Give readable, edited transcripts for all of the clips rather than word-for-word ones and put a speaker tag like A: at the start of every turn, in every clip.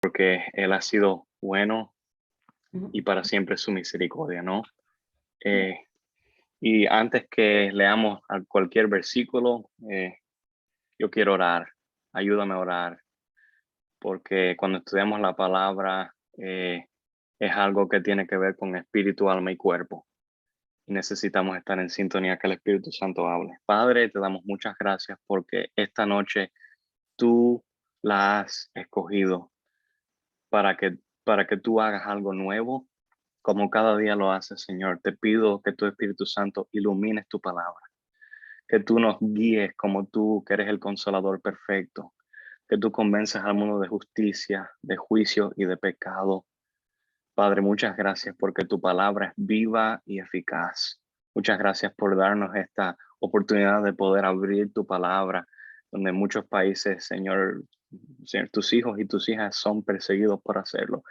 A: porque Él ha sido bueno
B: Ujú.
A: y para siempre su misericordia, ¿no? Eh, y antes que leamos cualquier versículo, yo quiero orar. Ayúdame a orar, porque cuando estudiamos la palabra es algo que tiene que ver con espíritu, alma y cuerpo. Y necesitamos estar en sintonía que el Espíritu Santo hable. Padre, te damos muchas gracias porque esta noche tú la has escogido para que tú hagas algo nuevo, como cada día lo haces, Señor. Te pido que tu Espíritu Santo ilumines tu palabra, que tú nos guíes como tú, que eres el consolador perfecto, que tú convences al mundo de justicia, de juicio y de pecado. Padre, muchas gracias porque tu palabra es viva y eficaz. Muchas gracias por darnos esta oportunidad de poder abrir tu palabra, donde en muchos países, Señor, tus hijos y tus hijas son perseguidos por hacerlo.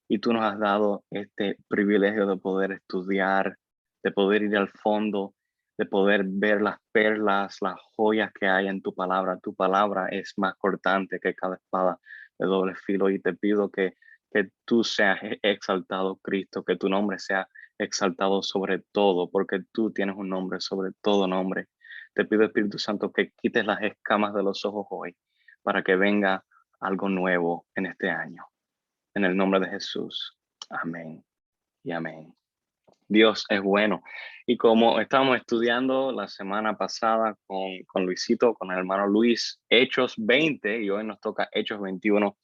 A: Y tú nos has dado este privilegio de poder estudiar, de poder ir al fondo, de poder ver las perlas, las joyas que hay en tu palabra. Tu palabra es más cortante que cada espada de doble filo y te pido que tú seas exaltado, Cristo, que tu nombre sea exaltado sobre todo, porque tú tienes un nombre sobre todo nombre. Te pido, Espíritu Santo, que quites las escamas de los ojos hoy para que venga algo nuevo en este año. En el nombre de Jesús. Amén y amén. Dios es bueno. Y como estábamos estudiando la semana pasada con Luisito, con el hermano Luis, Hechos 20, y hoy nos toca Hechos 21.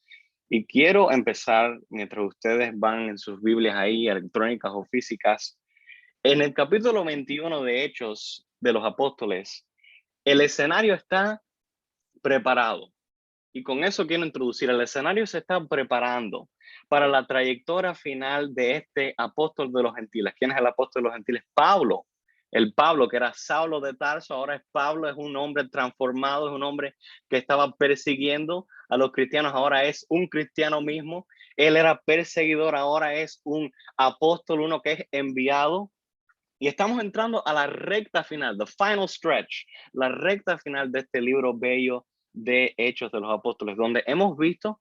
A: Y quiero empezar, mientras ustedes van en sus Biblias ahí, electrónicas o físicas, en el capítulo 21 de Hechos de los Apóstoles, el escenario está preparado. Y con eso quiero introducir, el escenario se está preparando para la trayectoria final de este apóstol de los gentiles. ¿Quién es el apóstol de los gentiles? Pablo. El Pablo, que era Saulo de Tarso, ahora es Pablo, es un hombre transformado, es un hombre que estaba persiguiendo a los cristianos, ahora es un cristiano mismo. Él era perseguidor, ahora es un apóstol, uno que es enviado. Y estamos entrando a la recta final, the final stretch, la recta final de este libro bello de Hechos de los Apóstoles, donde hemos visto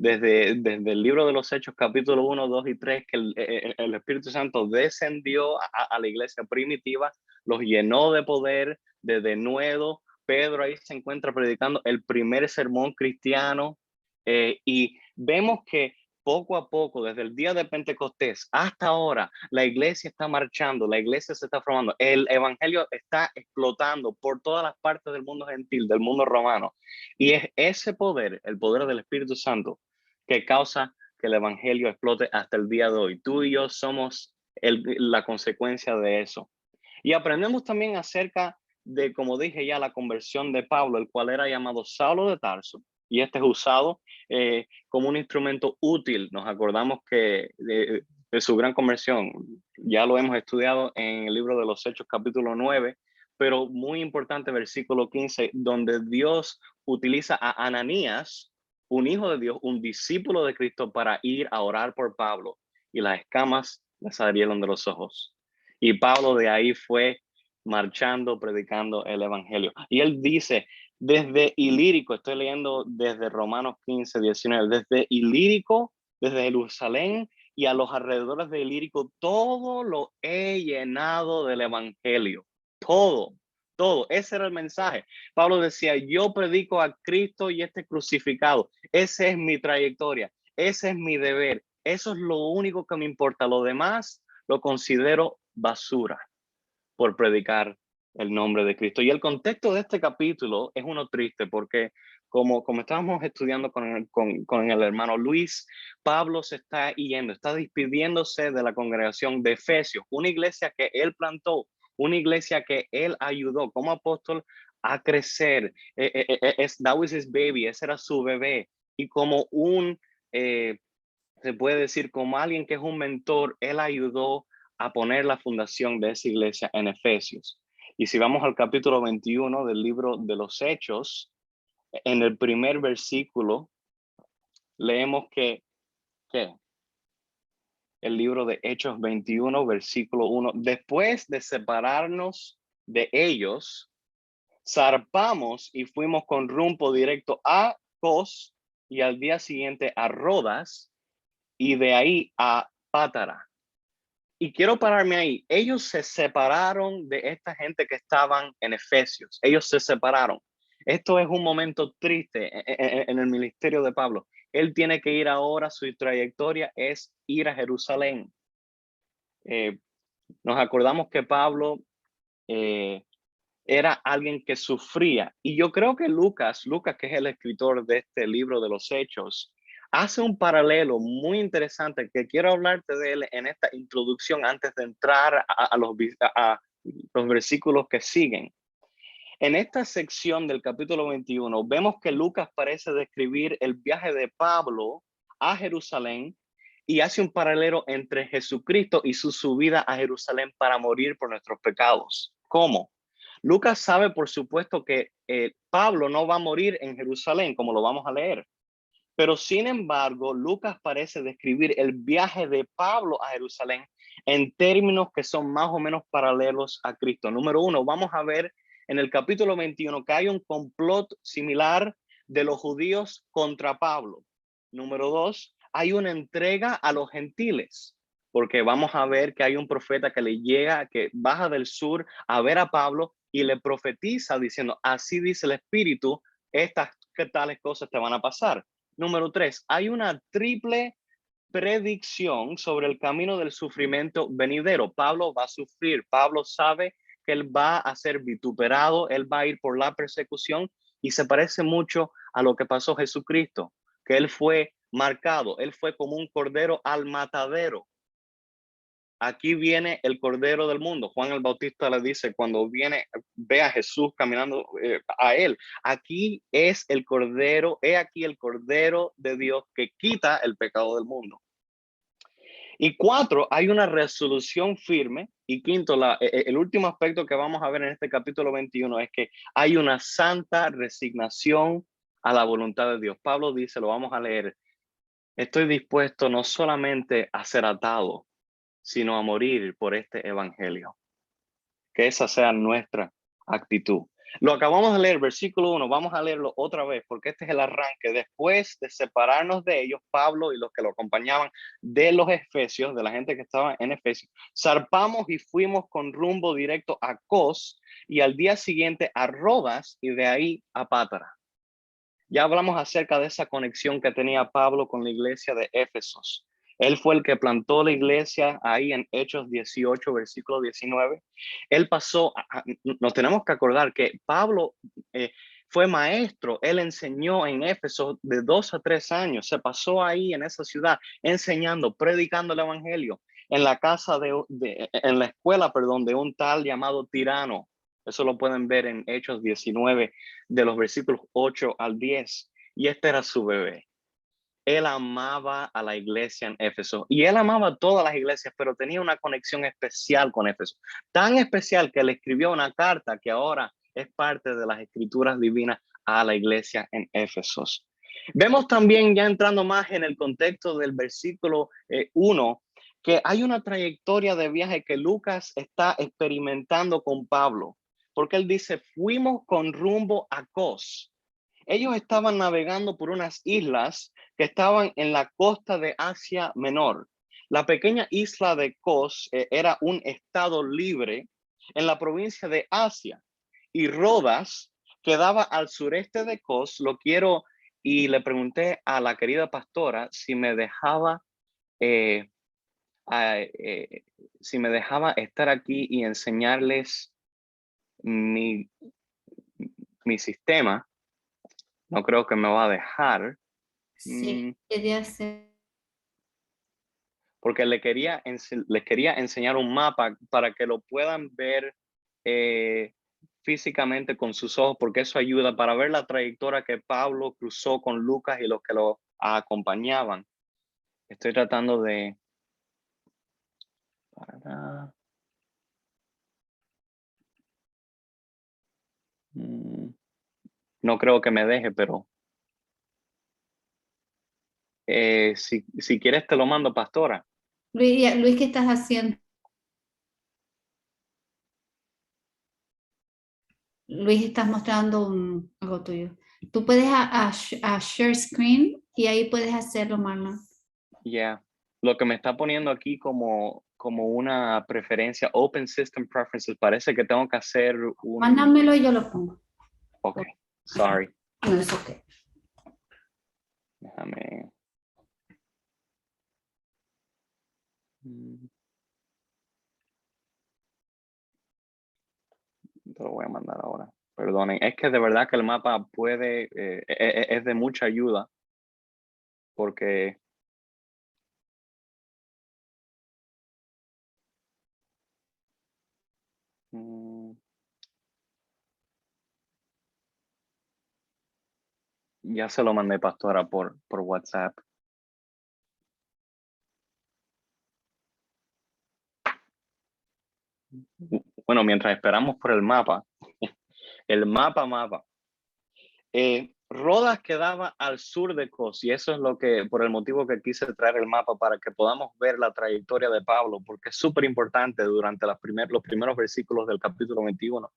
A: desde el libro de los Hechos, capítulo 1, 2 y 3, que el Espíritu Santo descendió a la iglesia primitiva, los llenó de poder, de denuedo. Pedro ahí se encuentra predicando el primer sermón cristiano y vemos que poco a poco, desde el día de Pentecostés hasta ahora, la iglesia está marchando, la iglesia se está formando, el evangelio está explotando por todas las partes del mundo gentil, del mundo romano. Y es ese poder, el poder del Espíritu Santo, que causa que el evangelio explote hasta el día de hoy. Tú y yo somos la consecuencia de eso. Y aprendemos también acerca de, como dije ya, la conversión de Pablo, el cual era llamado Saulo de Tarso, y este es usado como un instrumento útil. Nos acordamos que de su gran conversión, ya lo hemos estudiado en el libro de los Hechos capítulo 9, pero muy importante versículo 15, donde Dios utiliza a Ananías, un hijo de Dios, un discípulo de Cristo, para ir a orar por Pablo, y las escamas le salieron de los ojos. Y Pablo de ahí fue marchando, predicando el evangelio. Y él dice, desde Ilírico, estoy leyendo desde Romanos 15, 19, desde Ilírico, desde Jerusalén y a los alrededores de Ilírico, todo lo he llenado del evangelio. Todo, todo. Ese era el mensaje. Pablo decía, yo predico a Cristo y este crucificado. Esa es mi trayectoria. Ese es mi deber. Eso es lo único que me importa. Lo demás lo considero basura por predicar el nombre de Cristo. Y el contexto de este capítulo es uno triste porque como estábamos estudiando con el hermano Luis, Pablo se está yendo, está despidiéndose de la congregación de Efesios, una iglesia que él plantó, una iglesia que él ayudó como apóstol a crecer. That was his baby, ese era su bebé. Y como se puede decir, como alguien que es un mentor, él ayudó a poner la fundación de esa iglesia en Efesios. Y si vamos al capítulo 21 del libro de los Hechos, en el primer versículo, leemos que el libro de Hechos 21, versículo 1, después de separarnos de ellos, zarpamos y fuimos con rumbo directo a Cos, y al día siguiente a Rodas y de ahí a Pátara. Y quiero pararme ahí. Ellos se separaron de esta gente que estaban en Efesios. Ellos se separaron. Esto es un momento triste en el ministerio de Pablo. Él tiene que ir ahora, su trayectoria es ir a Jerusalén. Nos acordamos que Pablo era alguien que sufría. Y yo creo que Lucas, que es el escritor de este libro de los Hechos, hace un paralelo muy interesante que quiero hablarte de él en esta introducción antes de entrar a los versículos que siguen. En esta sección del capítulo 21, vemos que Lucas parece describir el viaje de Pablo a Jerusalén y hace un paralelo entre Jesucristo y su subida a Jerusalén para morir por nuestros pecados. ¿Cómo? Lucas sabe, por supuesto, que Pablo no va a morir en Jerusalén, como lo vamos a leer. Pero sin embargo, Lucas parece describir el viaje de Pablo a Jerusalén en términos que son más o menos paralelos a Cristo. Número uno, vamos a ver en el capítulo 21 que hay un complot similar de los judíos contra Pablo. Número dos, hay una entrega a los gentiles, porque vamos a ver que hay un profeta que le llega, que baja del sur a ver a Pablo y le profetiza diciendo, así dice el Espíritu, estas tales cosas te van a pasar. Número tres, hay una triple predicción sobre el camino del sufrimiento venidero. Pablo va a sufrir. Pablo sabe que él va a ser vituperado, él va a ir por la persecución y se parece mucho a lo que pasó Jesucristo, que él fue marcado, él fue como un cordero al matadero. Aquí viene el Cordero del mundo. Juan el Bautista le dice cuando viene, ve a Jesús caminando a él. Aquí es el Cordero, he aquí el Cordero de Dios que quita el pecado del mundo. Y cuatro, hay una resolución firme. Y quinto, el último aspecto que vamos a ver en este capítulo 21 es que hay una santa resignación a la voluntad de Dios. Pablo dice, lo vamos a leer, estoy dispuesto no solamente a ser atado, sino a morir por este evangelio. Que esa sea nuestra actitud. Lo acabamos de leer, versículo 1, vamos a leerlo otra vez, porque este es el arranque. Después de separarnos de ellos, Pablo y los que lo acompañaban de los Efesios, de la gente que estaba en Efesios, zarpamos y fuimos con rumbo directo a Cos y al día siguiente a Rodas y de ahí a Pátara. Ya hablamos acerca de esa conexión que tenía Pablo con la iglesia de Éfesos. Él fue el que plantó la iglesia ahí en Hechos 18, versículo 19. Él pasó, nos tenemos que acordar que Pablo fue maestro, él enseñó en Éfeso de 2 a 3 años, se pasó ahí en esa ciudad enseñando, predicando el evangelio en la casa en la escuela, perdón, de un tal llamado Tirano. Eso lo pueden ver en Hechos 19, de los versículos 8 al 10. Y este era su bebé. Él amaba a la iglesia en Éfeso y él amaba a todas las iglesias, pero tenía una conexión especial con Éfeso. Tan especial que le escribió una carta que ahora es parte de las escrituras divinas a la iglesia en Éfesos. Vemos también, ya entrando más en el contexto del versículo 1, que hay una trayectoria de viaje que Lucas está experimentando con Pablo, porque él dice, fuimos con rumbo a Cos. Ellos estaban navegando por unas islas que estaban en la costa de Asia Menor. La pequeña isla de Kos era un estado libre en la provincia de Asia y Rodas quedaba al sureste de Kos. Lo quiero y le pregunté a la querida pastora si me dejaba eh, eh, si me dejaba estar aquí y enseñarles mi, mi sistema. No creo que me va a dejar.
B: Sí, quería hacer.
A: Porque les quería enseñar un mapa para que lo puedan ver físicamente con sus ojos, porque eso ayuda para ver la trayectoria que Pablo cruzó con Lucas y los que lo acompañaban. Estoy tratando de... No creo que me deje, pero si quieres te lo mando, pastora.
B: Luis, ¿qué estás haciendo? Luis, estás mostrando algo tuyo. Tú puedes a share screen y ahí puedes hacerlo, Marlon.
A: Yeah. Lo que me está poniendo aquí como una preferencia, Open System Preferences, parece que tengo que hacer un...
B: Mándamelo y yo lo pongo.
A: Ok, sorry.
B: No es ok.
A: Déjame... Te lo voy a mandar ahora. Perdonen, es que de verdad que el mapa puede, es de mucha ayuda, porque ya se lo mandé, pastora, por WhatsApp. Bueno, mientras esperamos por el mapa, el mapa. Rodas quedaba al sur de Cos, y eso es lo que, por el motivo que quise traer el mapa, para que podamos ver la trayectoria de Pablo, porque es súper importante durante los primeros versículos del capítulo 21.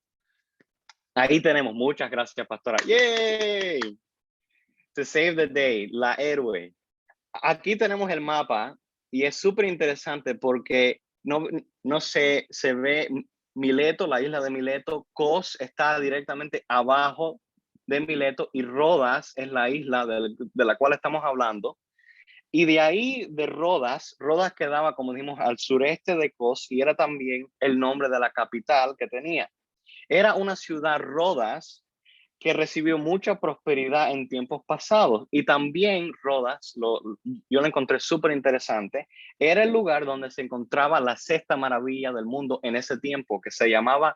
A: Ahí tenemos, muchas gracias, pastora. ¡Yay! To save the day, la héroe. Aquí tenemos el mapa, y es súper interesante porque no se ve Mileto, la isla de Mileto. Cos está directamente abajo de Mileto, y Rodas es la isla de la cual estamos hablando. Y de ahí, de Rodas quedaba, como dijimos, al sureste de Cos, y era también el nombre de la capital que tenía. Era una ciudad, Rodas, que recibió mucha prosperidad en tiempos pasados. Y también Rodas, yo lo encontré súper interesante, era el lugar donde se encontraba la sexta maravilla del mundo en ese tiempo, que se llamaba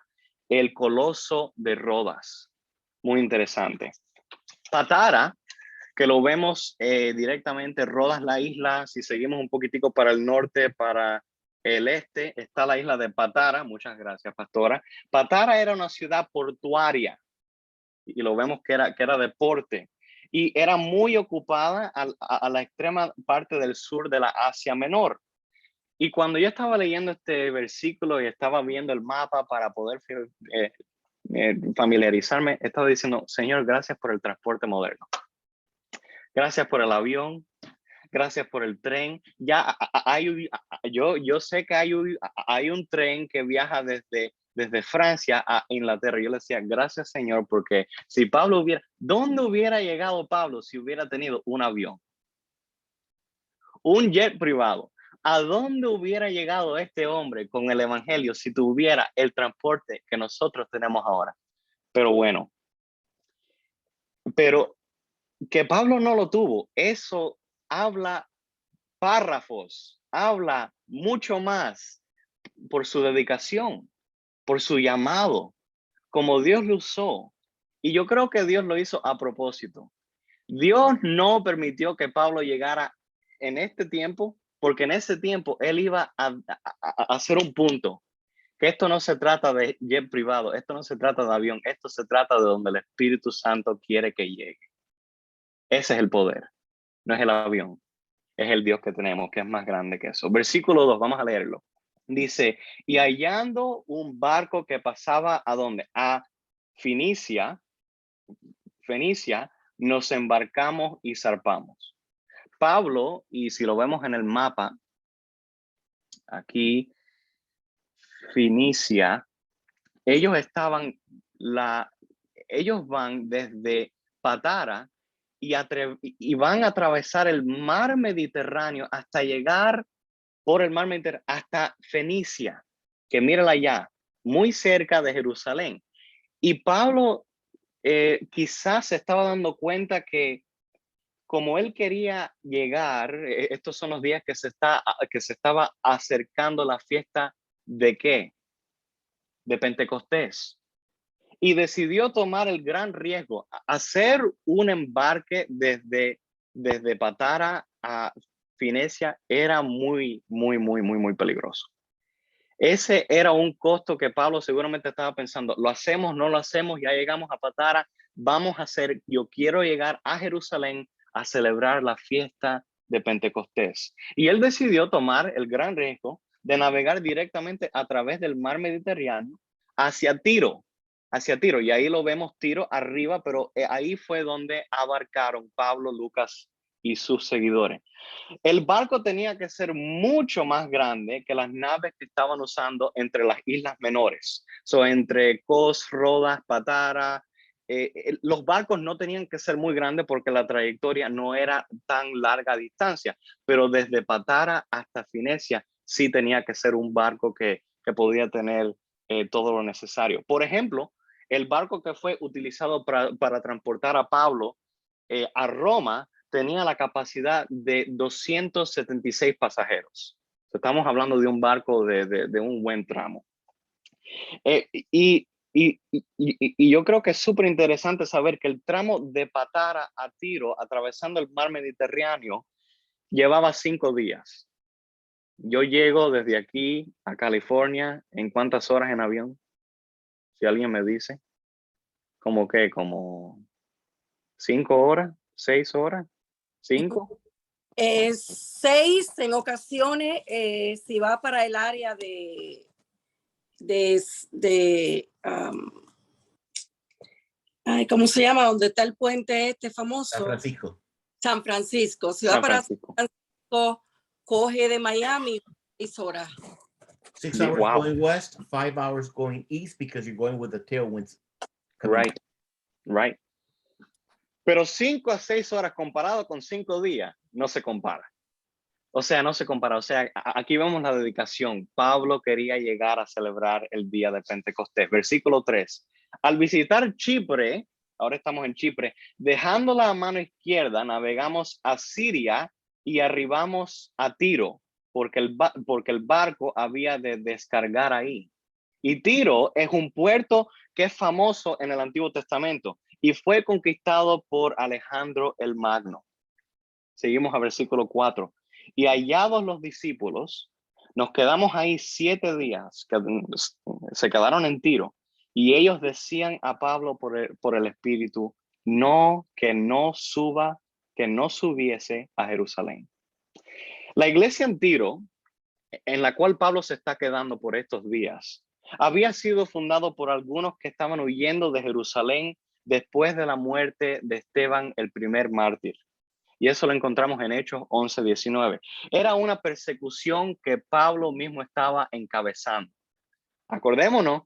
A: el Coloso de Rodas. Muy interesante. Patara, que lo vemos directamente, Rodas, la isla. Si seguimos un poquitico para el norte, para el este, está la isla de Patara. Muchas gracias, pastora. Patara era una ciudad portuaria, y lo vemos que era deporte, y era muy ocupada a la extrema parte del sur de la Asia Menor. Y cuando yo estaba leyendo este versículo y estaba viendo el mapa para poder familiarizarme, estaba diciendo, Señor, gracias por el transporte moderno. Gracias por el avión. Gracias por el tren. Ya yo sé que hay un tren que viaja desde Francia a Inglaterra. Yo le decía, gracias, Señor, porque si Pablo ¿dónde hubiera llegado Pablo si hubiera tenido un avión? Un jet privado. ¿A dónde hubiera llegado este hombre con el evangelio si tuviera el transporte que nosotros tenemos ahora? Pero bueno, pero que Pablo no lo tuvo, eso habla párrafos, habla mucho más por su dedicación, por su llamado, como Dios lo usó. Y yo creo que Dios lo hizo a propósito. Dios no permitió que Pablo llegara en este tiempo, porque en ese tiempo él iba a hacer un punto, que esto no se trata de jet privado, esto no se trata de avión, esto se trata de donde el Espíritu Santo quiere que llegue. Ese es el poder, no es el avión. Es el Dios que tenemos, que es más grande que eso. Versículo 2, vamos a leerlo. Dice, y hallando un barco que pasaba ¿a dónde? A Fenicia, nos embarcamos y zarpamos. Pablo, y si lo vemos en el mapa, aquí, Fenicia, ellos van desde Patara y van a atravesar el mar Mediterráneo hasta llegar por el mar Mediterráneo hasta Fenicia, que mírala allá, muy cerca de Jerusalén. Y Pablo quizás se estaba dando cuenta que como él quería llegar, estos son los días que se estaba acercando la fiesta ¿de qué? De Pentecostés. Y decidió tomar el gran riesgo, hacer un embarque desde Patara a Fenicia. Era muy peligroso. Ese era un costo que Pablo seguramente estaba pensando, ¿lo hacemos, no lo hacemos? Ya llegamos a Patara, yo quiero llegar a Jerusalén a celebrar la fiesta de Pentecostés. Y él decidió tomar el gran riesgo de navegar directamente a través del mar Mediterráneo hacia Tiro. hacia Tiro. Y ahí lo vemos Tiro arriba, pero ahí fue donde abarcaron Pablo, Lucas y sus seguidores. El barco tenía que ser mucho más grande que las naves que estaban usando entre las islas menores. Entre Kos, Rodas, Patara. Los barcos no tenían que ser muy grandes porque la trayectoria no era tan larga distancia, pero desde Patara hasta Finesia sí tenía que ser un barco que podía tener todo lo necesario. Por ejemplo, el barco que fue utilizado para transportar a Pablo a Roma tenía la capacidad de 276 pasajeros. Estamos hablando de un barco de un buen tramo. Y yo creo que es súper interesante saber que el tramo de Patara a Tiro, atravesando el mar Mediterráneo, llevaba 5 días. Yo llego desde aquí a California, ¿en cuántas horas en avión? Si alguien me dice. ¿Cómo qué? ¿Como 5 horas? ¿6 horas? ¿5?
C: 6 en ocasiones, si va para el área ¿cómo se llama? Donde está el puente este famoso.
D: San Francisco.
C: San Francisco. Si va para San Francisco, coge de Miami 6 horas.
D: 6 hours going west, 5 hours going east because you're going with the tailwinds.
A: Right. Pero 5 a 6 horas comparado con 5 días, no se compara. O sea, no se compara. O sea, aquí vemos la dedicación. Pablo quería llegar a celebrar el día de Pentecostés. Versículo 3. Al visitar Chipre, ahora estamos en Chipre, dejándola a mano izquierda, navegamos a Siria y arribamos a Tiro, porque el barco había de descargar ahí. Y Tiro es un puerto que es famoso en el Antiguo Testamento y fue conquistado por Alejandro el Magno. Seguimos a versículo 4. Y hallados los discípulos, nos quedamos ahí 7 días, que se quedaron en Tiro, y ellos decían a Pablo por el Espíritu, que no subiese a Jerusalén. La iglesia en Tiro, en la cual Pablo se está quedando por estos días, había sido fundado por algunos que estaban huyendo de Jerusalén después de la muerte de Esteban, el primer mártir. Y eso lo encontramos en Hechos 11:19. Era una persecución que Pablo mismo estaba encabezando. Acordémonos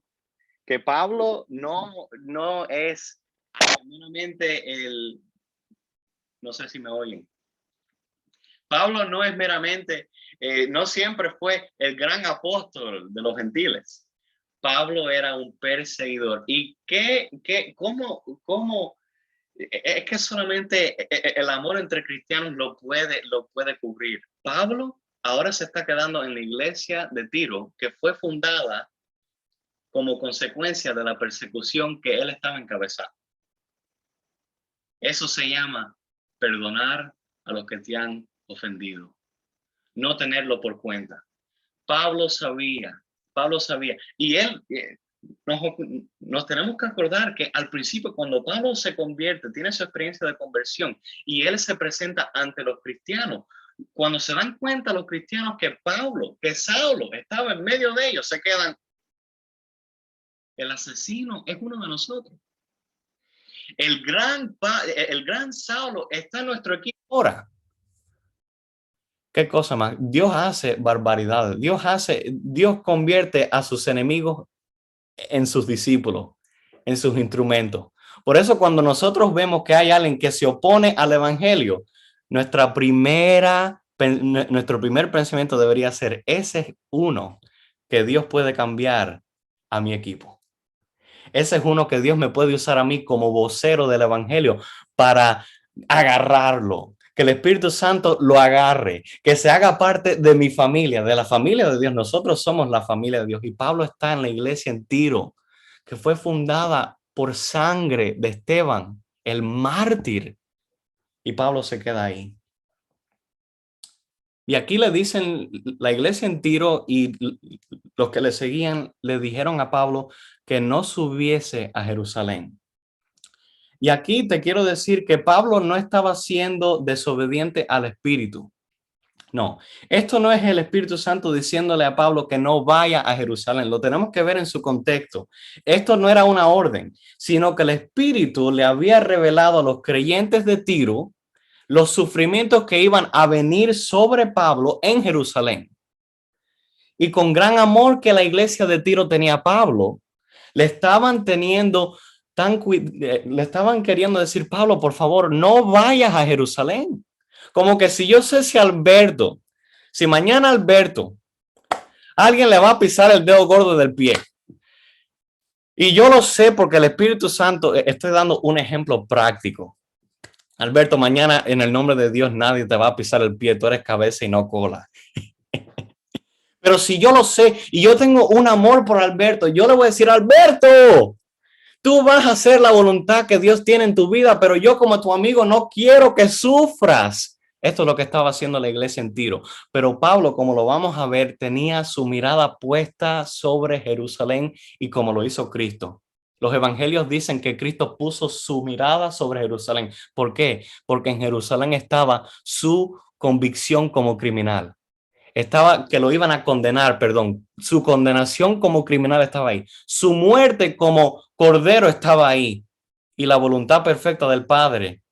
A: que Pablo no es meramente no sé si me oyen. Pablo no es meramente, no siempre fue el gran apóstol de los gentiles. Pablo era un perseguidor. ¿Y cómo? Es que solamente el amor entre cristianos lo puede cubrir. Pablo ahora se está quedando en la iglesia de Tiro, que fue fundada como consecuencia de la persecución que él estaba encabezando. Eso se llama perdonar a los que te han ofendido, no tenerlo por cuenta. Pablo sabía, y él... Nos tenemos que acordar que al principio, cuando Pablo se convierte, tiene su experiencia de conversión y él se presenta ante los cristianos. Cuando se dan cuenta los cristianos que Saulo estaba en medio de ellos, se quedan, el asesino es uno de nosotros. El gran Saulo está en nuestro equipo.
E: Ahora, ¿qué cosa más? Dios hace barbaridades. Dios convierte a sus enemigos en sus discípulos, en sus instrumentos. Por eso cuando nosotros vemos que hay alguien que se opone al evangelio, nuestro primer pensamiento debería ser, ese es uno que Dios puede cambiar a mi equipo. Ese es uno que Dios me puede usar a mí como vocero del evangelio para agarrarlo, que el Espíritu Santo lo agarre, que se haga parte de mi familia, de la familia de Dios. Nosotros somos la familia de Dios. Y Pablo está en la iglesia en Tiro, que fue fundada por sangre de Esteban, el mártir. Y Pablo se queda ahí. Y aquí le dicen, la iglesia en Tiro y los que le seguían le dijeron a Pablo que no subiese a Jerusalén. Y aquí te quiero decir que Pablo no estaba siendo desobediente al Espíritu. No, esto no es el Espíritu Santo diciéndole a Pablo que no vaya a Jerusalén. Lo tenemos que ver en su contexto. Esto no era una orden, sino que el Espíritu le había revelado a los creyentes de Tiro los sufrimientos que iban a venir sobre Pablo en Jerusalén. Y con gran amor que la iglesia de Tiro tenía a Pablo, le estaban queriendo decir, Pablo, por favor, no vayas a Jerusalén. Como que si yo sé si mañana Alberto, alguien le va a pisar el dedo gordo del pie. Y yo lo sé porque el Espíritu Santo, estoy dando un ejemplo práctico. Alberto, mañana en el nombre de Dios nadie te va a pisar el pie, tú eres cabeza y no cola. Pero si yo lo sé y yo tengo un amor por Alberto, yo le voy a decir, Alberto, tú vas a hacer la voluntad que Dios tiene en tu vida, pero yo como tu amigo no quiero que sufras. Esto es lo que estaba haciendo la iglesia en Tiro. Pero Pablo, como lo vamos a ver, tenía su mirada puesta sobre Jerusalén y como lo hizo Cristo. Los evangelios dicen que Cristo puso su mirada sobre Jerusalén. ¿Por qué? Porque en Jerusalén estaba su convicción como criminal. Estaba que lo iban a condenar, perdón. Su condenación como criminal estaba ahí. Su muerte como cordero estaba ahí. Y la voluntad perfecta del Padre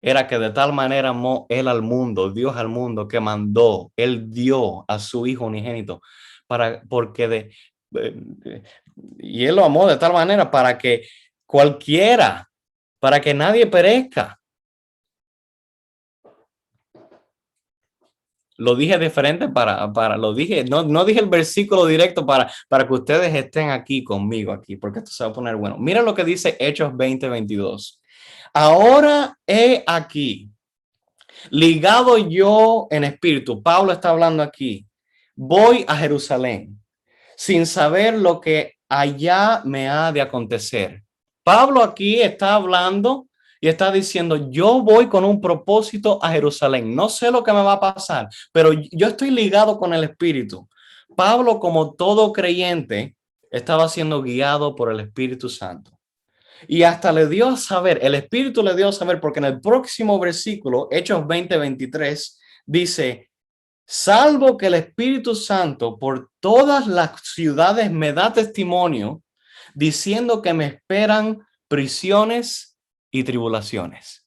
E: era que de tal manera amó él al mundo, Dios al mundo, que mandó, él dio a su Hijo unigénito, y él lo amó de tal manera para que para que nadie perezca. Lo dije diferente no dije el versículo directo para que ustedes estén aquí conmigo aquí, porque esto se va a poner bueno. Mira lo que dice Hechos 20:22. Ahora he aquí, ligado yo en espíritu, Pablo está hablando aquí, voy a Jerusalén sin saber lo que allá me ha de acontecer. Pablo aquí está hablando y está diciendo, yo voy con un propósito a Jerusalén. No sé lo que me va a pasar, pero yo estoy ligado con el Espíritu. Pablo, como todo creyente, estaba siendo guiado por el Espíritu Santo. Y hasta le dio a saber, el Espíritu le dio a saber, porque en el próximo versículo, Hechos 20:23, dice, salvo que el Espíritu Santo por todas las ciudades me da testimonio, diciendo que me esperan prisiones y tribulaciones.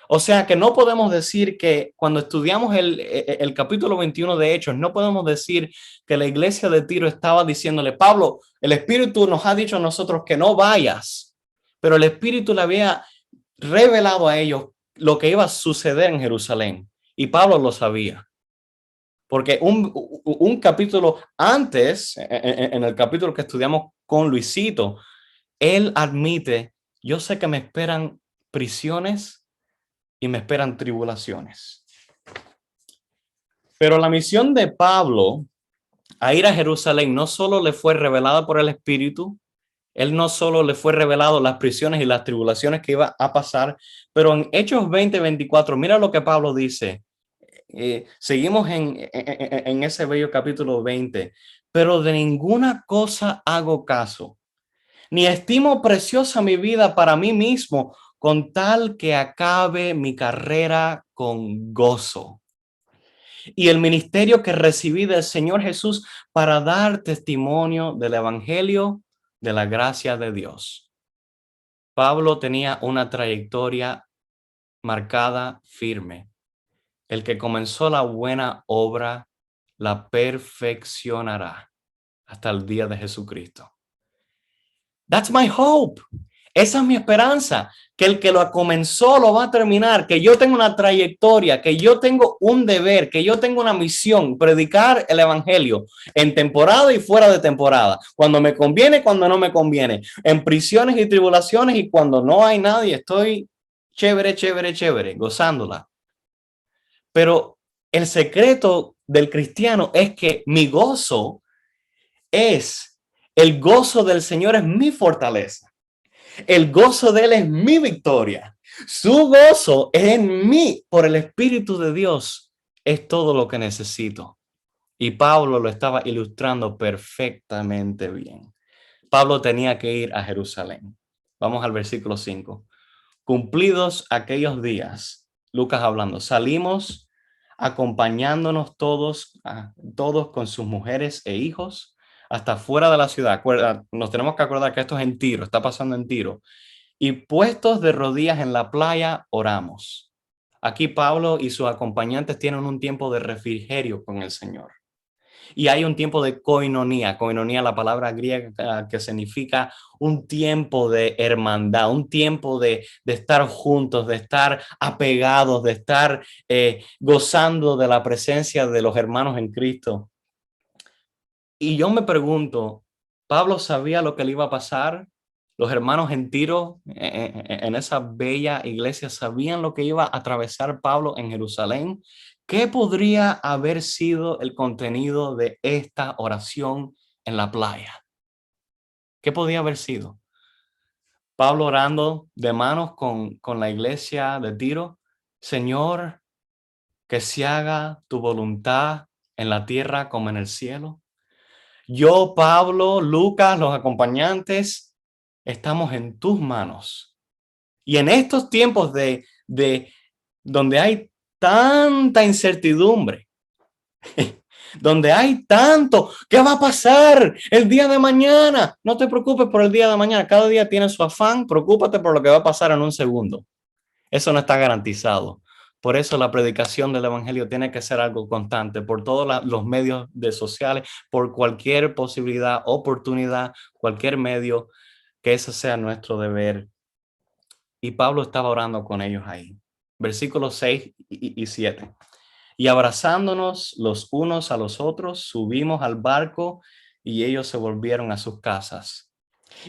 E: O sea que no podemos decir que cuando estudiamos el capítulo 21 de Hechos, no podemos decir que la iglesia de Tiro estaba diciéndole, Pablo, el Espíritu nos ha dicho a nosotros que no vayas, pero el Espíritu le había revelado a ellos lo que iba a suceder en Jerusalén y Pablo lo sabía. Porque un capítulo antes, en el capítulo que estudiamos con Luisito, él admite, yo sé que me esperan prisiones y me esperan tribulaciones. Pero la misión de Pablo a ir a Jerusalén no solo le fue revelada por el Espíritu, él no solo le fue revelado las prisiones y las tribulaciones que iba a pasar, pero en Hechos 20:24, mira lo que Pablo dice. Seguimos en ese bello capítulo 20, pero de ninguna cosa hago caso, ni estimo preciosa mi vida para mí mismo, con tal que acabe mi carrera con gozo y el ministerio que recibí del Señor Jesús para dar testimonio del evangelio de la gracia de Dios. Pablo tenía una trayectoria marcada, firme. El que comenzó la buena obra la perfeccionará hasta el día de Jesucristo. That's my hope. Esa es mi esperanza, que el que lo comenzó lo va a terminar, que yo tengo una trayectoria, que yo tengo un deber, que yo tengo una misión, predicar el evangelio en temporada y fuera de temporada, cuando me conviene, cuando no me conviene, en prisiones y tribulaciones y cuando no hay nadie, estoy chévere, gozándola. Pero el secreto del cristiano es que mi gozo es, el gozo del Señor es mi fortaleza. El gozo de Él es mi victoria. Su gozo en mí por el Espíritu de Dios es todo lo que necesito. Y Pablo lo estaba ilustrando perfectamente bien. Pablo tenía que ir a Jerusalén. Vamos al versículo 5. Cumplidos aquellos días, Lucas hablando, salimos acompañándonos todos, todos con sus mujeres e hijos, hasta fuera de la ciudad. Nos tenemos que acordar que esto es en Tiro, está pasando en Tiro. Y puestos de rodillas en la playa, oramos. Aquí Pablo y sus acompañantes tienen un tiempo de refrigerio con el Señor. Y hay un tiempo de koinonia. Koinonia, la palabra griega que significa un tiempo de hermandad, un tiempo de estar juntos, de estar apegados, de estar gozando de la presencia de los hermanos en Cristo. Y yo me pregunto, ¿Pablo sabía lo que le iba a pasar? Los hermanos en Tiro, en esa bella iglesia, ¿sabían lo que iba a atravesar Pablo en Jerusalén? ¿Qué podría haber sido el contenido de esta oración en la playa? ¿Qué podía haber sido? Pablo orando de manos con la iglesia de Tiro. Señor, que se haga tu voluntad en la tierra como en el cielo. Yo, Pablo, Lucas, los acompañantes, estamos en tus manos. Y en estos tiempos de donde hay tanta incertidumbre, donde hay tanto, ¿qué va a pasar el día de mañana? No te preocupes por el día de mañana, cada día tiene su afán, preocúpate por lo que va a pasar en un segundo. Eso no está garantizado. Por eso la predicación del evangelio tiene que ser algo constante por todos los medios sociales, por cualquier posibilidad, oportunidad, cualquier medio, que ese sea nuestro deber. Y Pablo estaba orando con ellos ahí. Versículos 6 y 7. Y abrazándonos los unos a los otros, subimos al barco y ellos se volvieron a sus casas.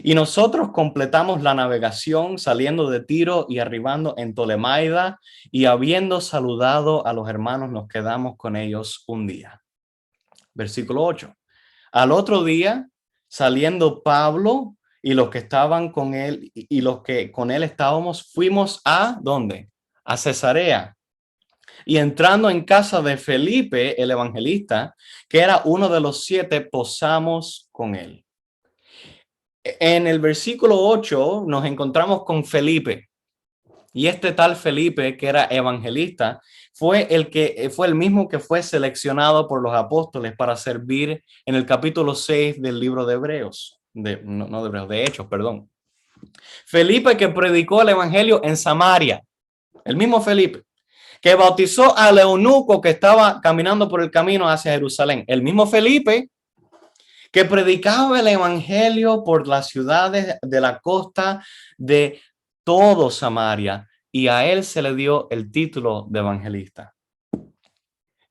E: Y nosotros completamos la navegación saliendo de Tiro y arribando en Tolemaida, y habiendo saludado a los hermanos nos quedamos con ellos un día. Versículo 8. Al otro día, saliendo Pablo y los que estaban con él y los que con él estábamos, fuimos a ¿dónde? A Cesarea. Y entrando en casa de Felipe, el evangelista, que era uno de los 7, posamos con él. En el versículo 8 nos encontramos con Felipe. Y este tal Felipe, que era evangelista, fue el mismo que fue seleccionado por los apóstoles para servir en el capítulo 6 del libro de Hebreos. De Hechos, perdón. Felipe, que predicó el evangelio en Samaria. El mismo Felipe, que bautizó al eunuco que estaba caminando por el camino hacia Jerusalén. El mismo Felipe, que predicaba el evangelio por las ciudades de la costa de todo Samaria, y a él se le dio el título de evangelista.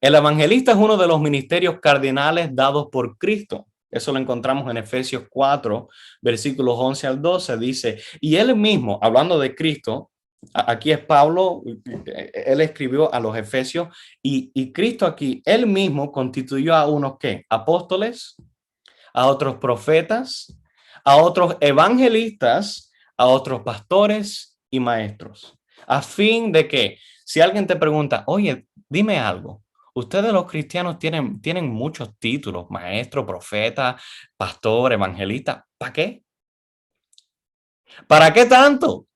E: El evangelista es uno de los ministerios cardinales dados por Cristo. Eso lo encontramos en Efesios 4, versículos 11 al 12. Dice, y él mismo, hablando de Cristo, aquí es Pablo, él escribió a los Efesios, y Cristo aquí, él mismo constituyó a unos, ¿qué? Apóstoles, a otros profetas, a otros evangelistas, a otros pastores y maestros, a fin de que, si alguien te pregunta, oye, dime algo, ustedes los cristianos tienen muchos títulos, maestro, profeta, pastor, evangelista, ¿para qué? ¿Para qué tanto?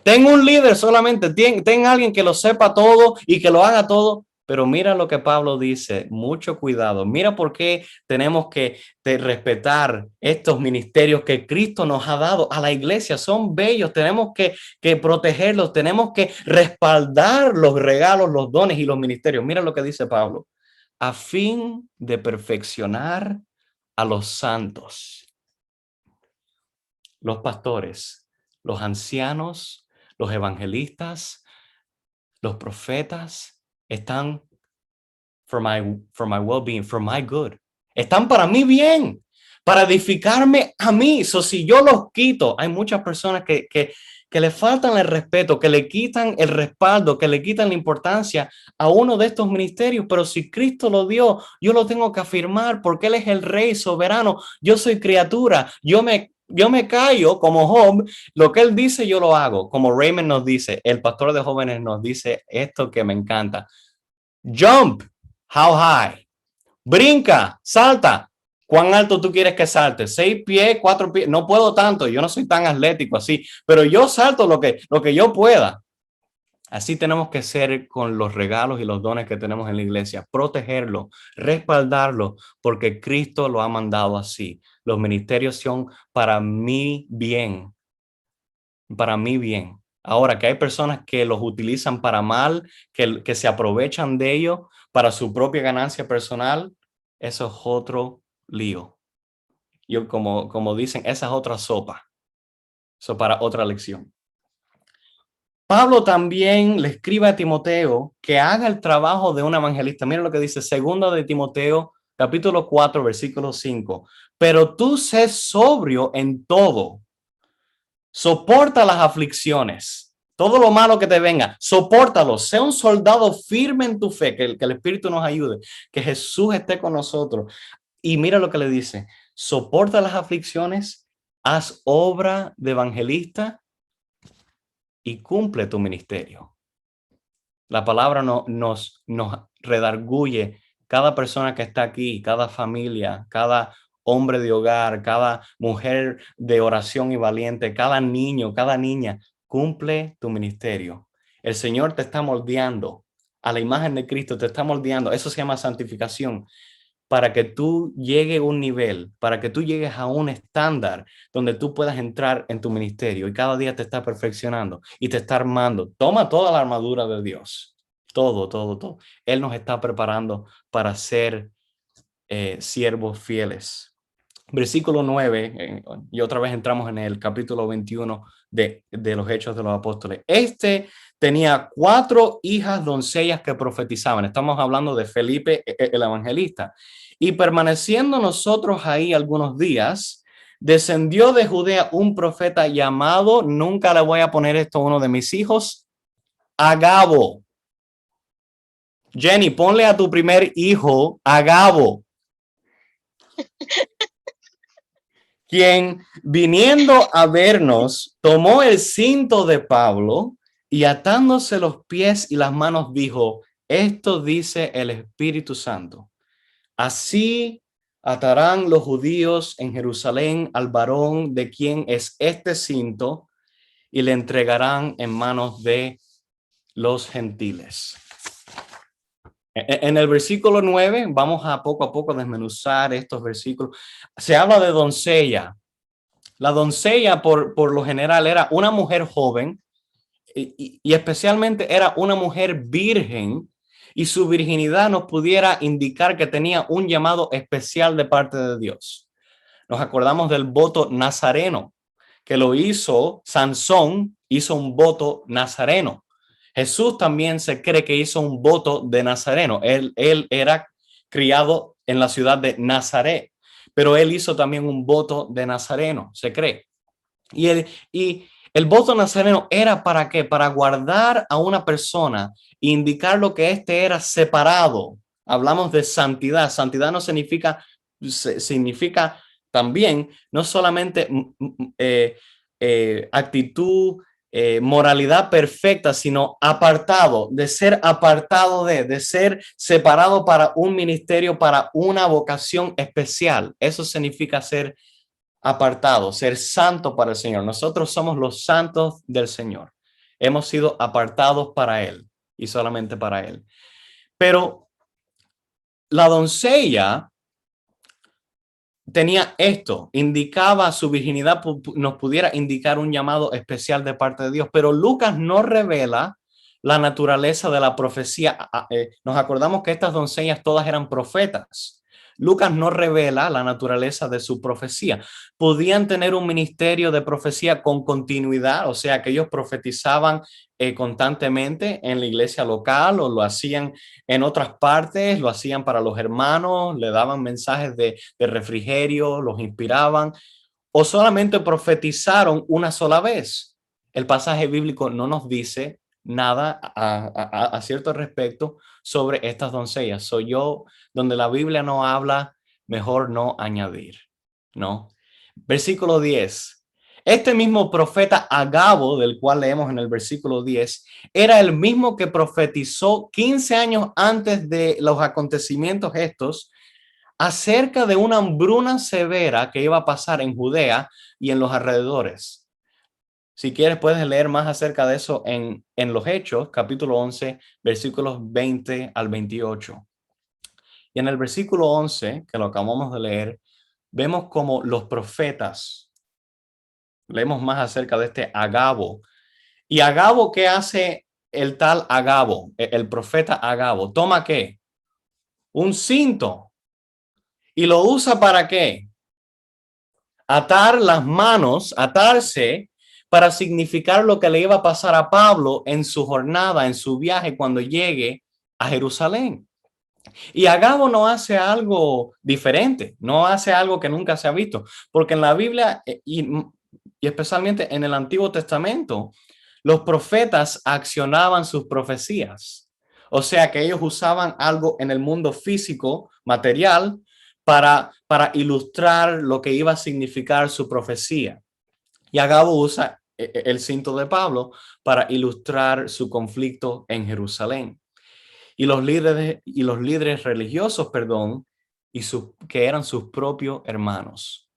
E: Ten un líder solamente, ten alguien que lo sepa todo y que lo haga todo. Pero mira lo que Pablo dice, mucho cuidado. Mira por qué tenemos que respetar estos ministerios que Cristo nos ha dado a la iglesia. Son bellos, tenemos que protegerlos, tenemos que respaldar los regalos, los dones y los ministerios. Mira lo que dice Pablo. A fin de perfeccionar a los santos, los pastores, los ancianos, los evangelistas, los profetas, están for my well-being, for my good. Están para mi bien, para edificarme a mí. Si yo los quito, hay muchas personas que le faltan el respeto, que le quitan el respaldo, que le quitan la importancia a uno de estos ministerios. Pero si Cristo lo dio, yo lo tengo que afirmar porque Él es el Rey soberano. Yo soy criatura. Yo me callo como Job, lo que él dice yo lo hago, como Raymond nos dice, el pastor de jóvenes nos dice esto que me encanta. Jump, how high? Brinca, salta. ¿Cuán alto tú quieres que salte? 6 pies, 4 pies. No puedo tanto, yo no soy tan atlético así, pero yo salto lo que yo pueda. Así tenemos que ser con los regalos y los dones que tenemos en la iglesia, protegerlo, respaldarlo, porque Cristo lo ha mandado así. Los ministerios son para mi bien, para mi bien. Ahora que hay personas que los utilizan para mal, que se aprovechan de ellos para su propia ganancia personal, eso es otro lío. Yo como dicen, esa es otra sopa. Eso para otra lección. Pablo también le escribe a Timoteo que haga el trabajo de un evangelista. Mira lo que dice 2 de Timoteo, capítulo 4, versículo 5. Pero tú sé sobrio en todo. Soporta las aflicciones. Todo lo malo que te venga, sopórtalo. Sé un soldado firme en tu fe, que el Espíritu nos ayude, que Jesús esté con nosotros. Y mira lo que le dice. Soporta las aflicciones, haz obra de evangelista y cumple tu ministerio. La palabra nos redarguye cada persona que está aquí, cada familia, cada hombre de hogar, cada mujer de oración y valiente, cada niño, cada niña, cumple tu ministerio. El Señor te está moldeando a la imagen de Cristo, te está moldeando. Eso se llama santificación. Para que tú llegues a un nivel, para que tú llegues a un estándar donde tú puedas entrar en tu ministerio y cada día te está perfeccionando y te está armando. Toma toda la armadura de Dios, todo. Él nos está preparando para ser siervos fieles. Versículo 9, y otra vez entramos en el capítulo 21 de los Hechos de los Apóstoles. Tenía 4 hijas doncellas que profetizaban. Estamos hablando de Felipe, el evangelista. Y permaneciendo nosotros ahí algunos días, descendió de Judea un profeta llamado, nunca le voy a poner esto a uno de mis hijos, Agabo. Jenny, ponle a tu primer hijo Agabo. Quien viniendo a vernos, tomó el cinto de Pablo y atándose los pies y las manos dijo, esto dice el Espíritu Santo. Así atarán los judíos en Jerusalén al varón de quien es este cinto y le entregarán en manos de los gentiles. En el versículo 9, vamos a poco desmenuzar estos versículos. Se habla de doncella. La doncella por lo general era una mujer joven y especialmente era una mujer virgen, y su virginidad nos pudiera indicar que tenía un llamado especial de parte de Dios. Nos acordamos del voto nazareno que lo hizo Sansón, hizo un voto nazareno. Jesús también se cree que hizo un voto de nazareno. Él era criado en la ciudad de Nazaret, pero él hizo también un voto de nazareno, se cree. Y el voto nazareno era ¿para qué? Para guardar a una persona, indicar lo que éste era separado. Hablamos de santidad. Santidad no significa también no solamente actitud, moralidad perfecta, sino apartado, de ser apartado de ser separado para un ministerio, para una vocación especial. Eso significa ser apartado, ser santo para el Señor. Nosotros somos los santos del Señor. Hemos sido apartados para Él y solamente para Él. Pero la doncella tenía esto, indicaba su virginidad, nos pudiera indicar un llamado especial de parte de Dios, pero Lucas no revela la naturaleza de la profecía. Nos acordamos que estas doncellas todas eran profetas. Lucas no revela la naturaleza de su profecía. Podían tener un ministerio de profecía con continuidad, o sea, que ellos profetizaban constantemente en la iglesia local o lo hacían en otras partes, lo hacían para los hermanos, le daban mensajes de refrigerio, los inspiraban, o solamente profetizaron una sola vez. El pasaje bíblico no nos dice nada a cierto respecto sobre estas doncellas. Soy yo, donde la Biblia no habla, mejor no añadir, ¿no? Versículo 10. Este mismo profeta Agabo, del cual leemos en el versículo 10, era el mismo que profetizó 15 años antes de los acontecimientos estos acerca de una hambruna severa que iba a pasar en Judea y en los alrededores. Si quieres, puedes leer más acerca de eso en los Hechos, capítulo 11, versículos 20 al 28. Y en el versículo 11, que lo acabamos de leer, vemos como los profetas, leemos más acerca de este Agabo. ¿Y Agabo qué hace el tal Agabo, el profeta Agabo? ¿Toma qué? Un cinto. ¿Y lo usa para qué? Atar las manos, atarse para significar lo que le iba a pasar a Pablo en su jornada, en su viaje cuando llegue a Jerusalén. Y Agabo no hace algo diferente, no hace algo que nunca se ha visto, porque en la Biblia y especialmente en el Antiguo Testamento, los profetas accionaban sus profecías. O sea que ellos usaban algo en el mundo físico, material, para ilustrar lo que iba a significar su profecía. Y Agabo usa el cinto de Pablo para ilustrar su conflicto en Jerusalén. Y los líderes religiosos, que eran sus propios hermanos.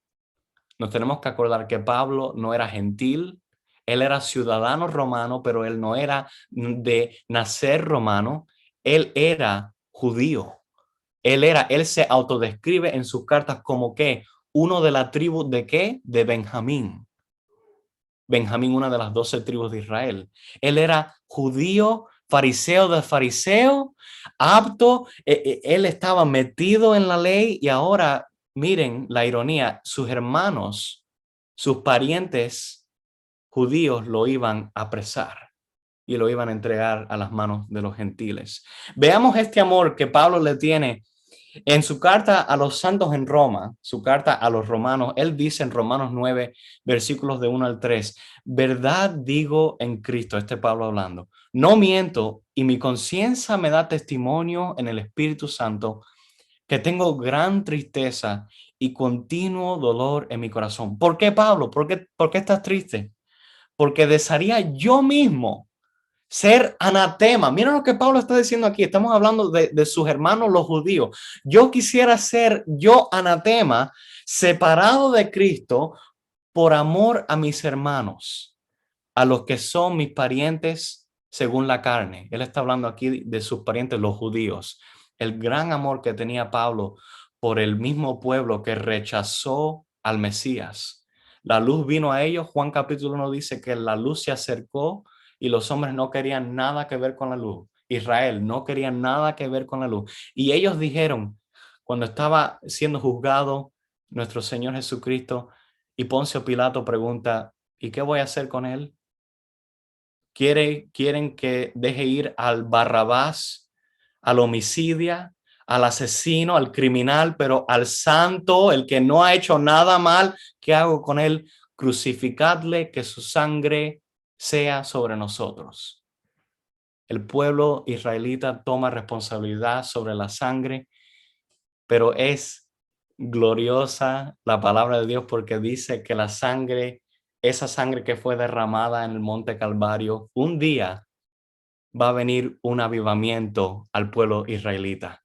E: Nos tenemos que acordar que Pablo no era gentil, él era ciudadano romano, pero él no era de nacer romano, él era judío. Él se autodescribe en sus cartas como que uno de la tribu de ¿qué? De Benjamín. Benjamín, una de las 12 tribus de Israel. Él era judío, fariseo de fariseo, apto, él estaba metido en la ley y ahora, miren la ironía, sus hermanos, sus parientes judíos lo iban a apresar y lo iban a entregar a las manos de los gentiles. Veamos este amor que Pablo le tiene en su carta a los santos en Roma, su carta a los romanos. Él dice en Romanos 9, versículos de 1 al 3, verdad digo en Cristo, Pablo hablando, no miento y mi conciencia me da testimonio en el Espíritu Santo que tengo gran tristeza y continuo dolor en mi corazón. ¿Por qué, Pablo? ¿Por qué estás triste? Porque desearía yo mismo ser anatema. Mira lo que Pablo está diciendo aquí. Estamos hablando de sus hermanos los judíos. Yo quisiera ser yo anatema, separado de Cristo por amor a mis hermanos, a los que son mis parientes según la carne. Él está hablando aquí de sus parientes, los judíos. El gran amor que tenía Pablo por el mismo pueblo que rechazó al Mesías. La luz vino a ellos. Juan capítulo 1 dice que la luz se acercó y los hombres no querían nada que ver con la luz. Israel no quería nada que ver con la luz. Y ellos dijeron, cuando estaba siendo juzgado nuestro Señor Jesucristo, y Poncio Pilato pregunta, ¿y qué voy a hacer con él? ¿Quieren que deje ir al Barrabás, al homicida, al asesino, al criminal, pero al santo, el que no ha hecho nada mal? ¿Qué hago con él? Crucificadle, que su sangre sea sobre nosotros. El pueblo israelita toma responsabilidad sobre la sangre, pero es gloriosa la palabra de Dios porque dice que la sangre, esa sangre que fue derramada en el monte Calvario, un día va a venir un avivamiento al pueblo israelita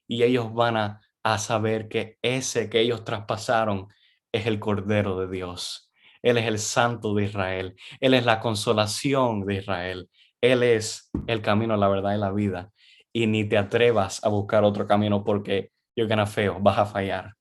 E: y ellos van a saber que ese que ellos traspasaron es el Cordero de Dios. Él es el Santo de Israel. Él es la consolación de Israel. Él es el camino, la verdad y la vida. Y ni te atrevas a buscar otro camino porque you're gonna fail, vas a fallar.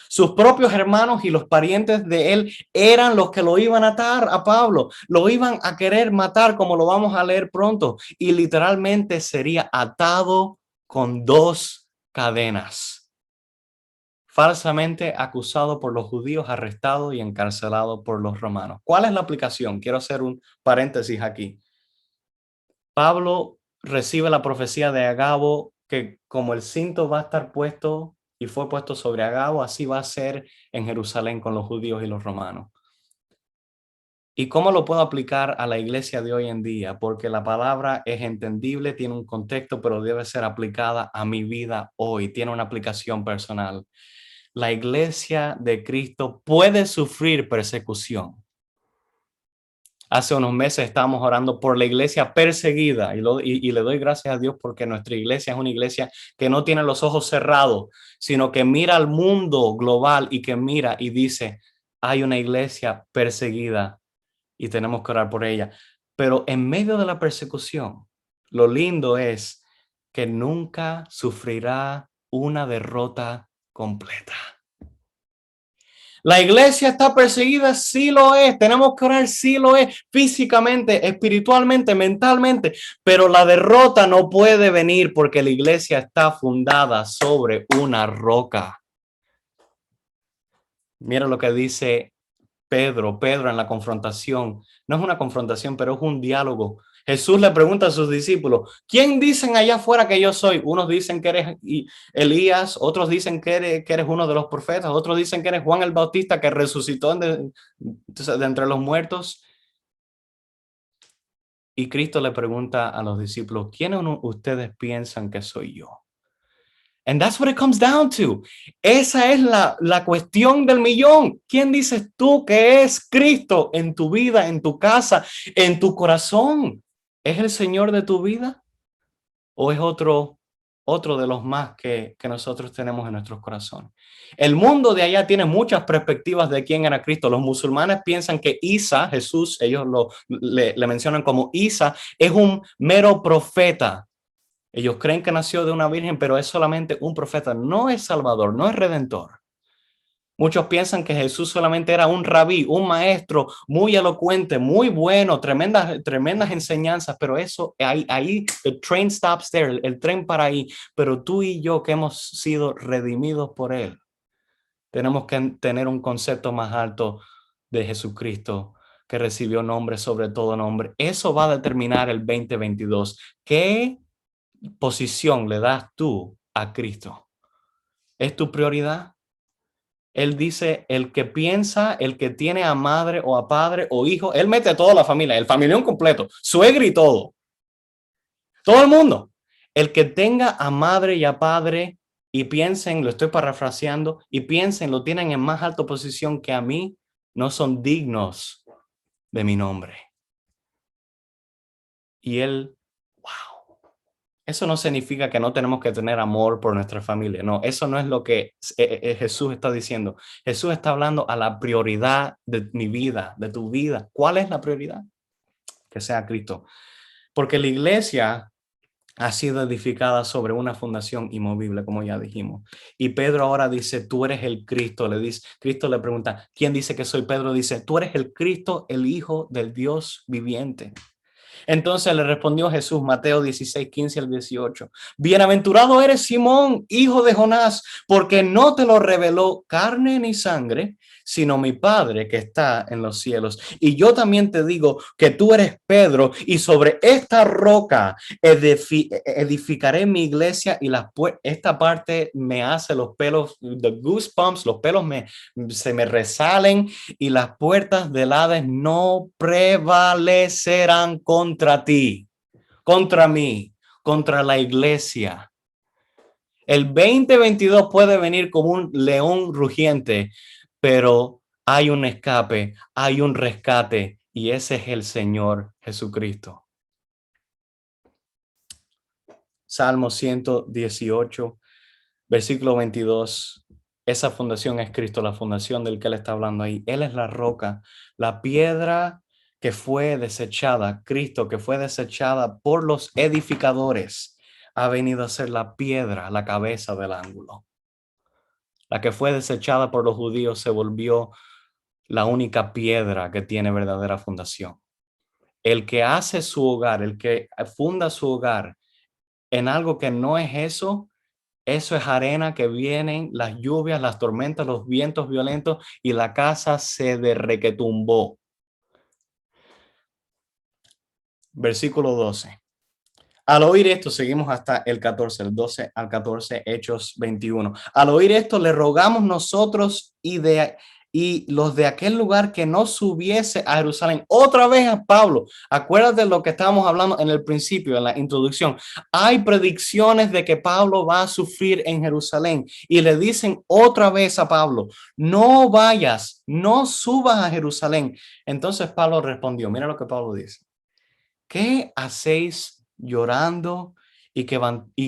E: Sus propios hermanos y los parientes de él eran los que lo iban a atar a Pablo, lo iban a querer matar, como lo vamos a leer pronto, y literalmente sería atado con 2 cadenas. Falsamente acusado por los judíos, arrestado y encarcelado por los romanos. ¿Cuál es la aplicación? Quiero hacer un paréntesis aquí. Pablo recibe la profecía de Agabo que como el cinto va a estar puesto y fue puesto sobre Agabo, así va a ser en Jerusalén con los judíos y los romanos. ¿Y cómo lo puedo aplicar a la iglesia de hoy en día? Porque la palabra es entendible, tiene un contexto, pero debe ser aplicada a mi vida hoy, tiene una aplicación personal. La iglesia de Cristo puede sufrir persecución. Hace unos meses estábamos orando por la iglesia perseguida y le doy gracias a Dios porque nuestra iglesia es una iglesia que no tiene los ojos cerrados, sino que mira al mundo global y que mira y dice, hay una iglesia perseguida y tenemos que orar por ella. Pero en medio de la persecución, lo lindo es que nunca sufrirá una derrota completa. La iglesia está perseguida, sí lo es. Tenemos que orar, sí lo es. Físicamente, espiritualmente, mentalmente. Pero la derrota no puede venir porque la iglesia está fundada sobre una roca. Mira lo que dice Pedro en la confrontación. No es una confrontación, pero es un diálogo. Jesús le pregunta a sus discípulos, ¿quién dicen allá afuera que yo soy? Unos dicen que eres Elías, otros dicen que eres uno de los profetas, otros dicen que eres Juan el Bautista que resucitó de entre los muertos. Y Cristo le pregunta a los discípulos, ¿quiénes ustedes piensan que soy yo? And that's what it comes down to. Esa es la cuestión del millón. ¿Quién dices tú que es Cristo en tu vida, en tu casa, en tu corazón? ¿Es el Señor de tu vida? ¿O es otro de los más que nosotros tenemos en nuestros corazones? El mundo de allá tiene muchas perspectivas de quién era Cristo. Los musulmanes piensan que Isa, Jesús, ellos le mencionan como Isa, es un mero profeta. Ellos creen que nació de una virgen, pero es solamente un profeta. No es salvador, no es redentor. Muchos piensan que Jesús solamente era un rabí, un maestro muy elocuente, muy bueno, tremendas enseñanzas, pero eso, ahí, the train stops there, el tren para ahí. Pero tú y yo que hemos sido redimidos por él, tenemos que tener un concepto más alto de Jesucristo, que recibió nombre sobre todo nombre. Eso va a determinar el 2022. ¿Qué posición le das tú a Cristo? ¿Es tu prioridad? Él dice, el que piensa, el que tiene a madre o a padre o hijo, él mete a toda la familia, el familión completo, suegra y todo el mundo. El que tenga a madre y a padre y piensen, lo estoy parafraseando, y piensen, lo tienen en más alta posición que a mí, no son dignos de mi nombre. Y él, wow. Eso no significa que no tenemos que tener amor por nuestra familia. No, eso no es lo que Jesús está diciendo. Jesús está hablando a la prioridad de mi vida, de tu vida. ¿Cuál es la prioridad? Que sea Cristo. Porque la iglesia ha sido edificada sobre una fundación inmovible, como ya dijimos. Y Pedro ahora dice, tú eres el Cristo. Cristo le pregunta, ¿quién dice que soy? Pedro dice, tú eres el Cristo, el Hijo del Dios viviente. Entonces le respondió Jesús, Mateo 16, 15 al 18. Bienaventurado eres Simón, hijo de Jonás, porque no te lo reveló carne ni sangre, sino mi Padre que está en los cielos. Y yo también te digo que tú eres Pedro, y sobre esta roca edificaré mi iglesia. Y esta parte me hace los pelos, the goosebumps, los pelos se me resalen, y las puertas del Hades no prevalecerán contra ti, contra mí, contra la iglesia. El 2022 puede venir como un león rugiente, pero hay un escape, hay un rescate, y ese es el Señor Jesucristo. Salmo 118, versículo 22. Esa fundación es Cristo, la fundación del que él está hablando ahí. Él es la roca, la piedra que fue desechada, Cristo que fue desechada por los edificadores, ha venido a ser la piedra, la cabeza del ángulo. La que fue desechada por los judíos se volvió la única piedra que tiene verdadera fundación. El que hace su hogar, el que funda su hogar en algo que no es eso es arena que vienen las lluvias, las tormentas, los vientos violentos, y la casa se derrequetumbó. Versículo 12. Al oír esto, seguimos hasta el 14, el 12 al 14, Hechos 21. Al oír esto, le rogamos nosotros y los de aquel lugar que no subiese a Jerusalén. Otra vez a Pablo. Acuérdate de lo que estábamos hablando en el principio, en la introducción. Hay predicciones de que Pablo va a sufrir en Jerusalén, y le dicen otra vez a Pablo, no vayas, no subas a Jerusalén. Entonces Pablo respondió, mira lo que Pablo dice. ¿Qué hacéis llorando y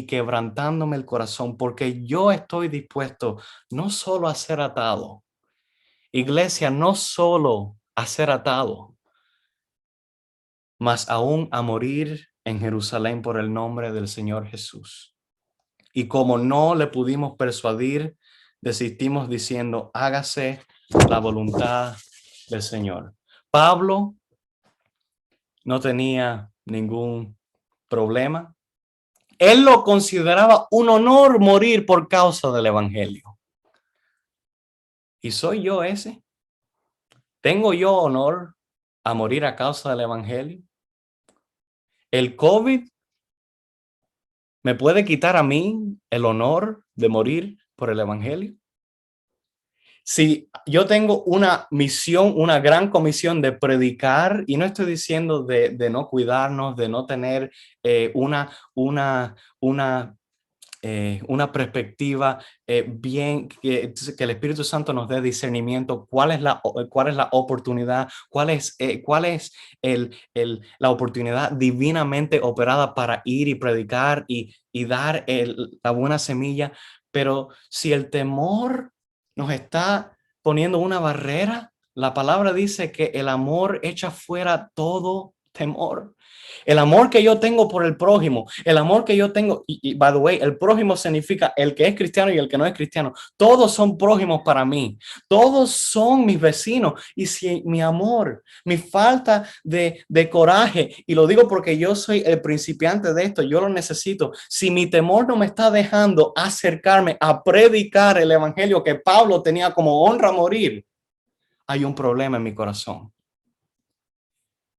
E: quebrantándome el corazón? Porque yo estoy dispuesto no solo a ser atado. Iglesia, no solo a ser atado, mas aún a morir en Jerusalén por el nombre del Señor Jesús. Y como no le pudimos persuadir, desistimos diciendo, hágase la voluntad del Señor. Pablo no tenía ningún problema. Él lo consideraba un honor morir por causa del evangelio. ¿Y soy yo ese? ¿Tengo yo honor a morir a causa del evangelio? ¿El COVID me puede quitar a mí el honor de morir por el evangelio? Si yo tengo una misión, una gran comisión de predicar, y no estoy diciendo de no cuidarnos, de no tener una perspectiva bien, que el Espíritu Santo nos dé discernimiento, cuál es la oportunidad, cuál es la oportunidad divinamente operada para ir y predicar y dar la buena semilla. Pero si el temor nos está poniendo una barrera, la palabra dice que el amor echa fuera todo temor. El amor que yo tengo por el prójimo, el amor que yo tengo, y by the way, el prójimo significa el que es cristiano y el que no es cristiano. Todos son prójimos para mí. Todos son mis vecinos. Y si mi amor, mi falta de coraje, y lo digo porque yo soy el principiante de esto, yo lo necesito. Si mi temor no me está dejando acercarme a predicar el evangelio que Pablo tenía como honra morir, hay un problema en mi corazón.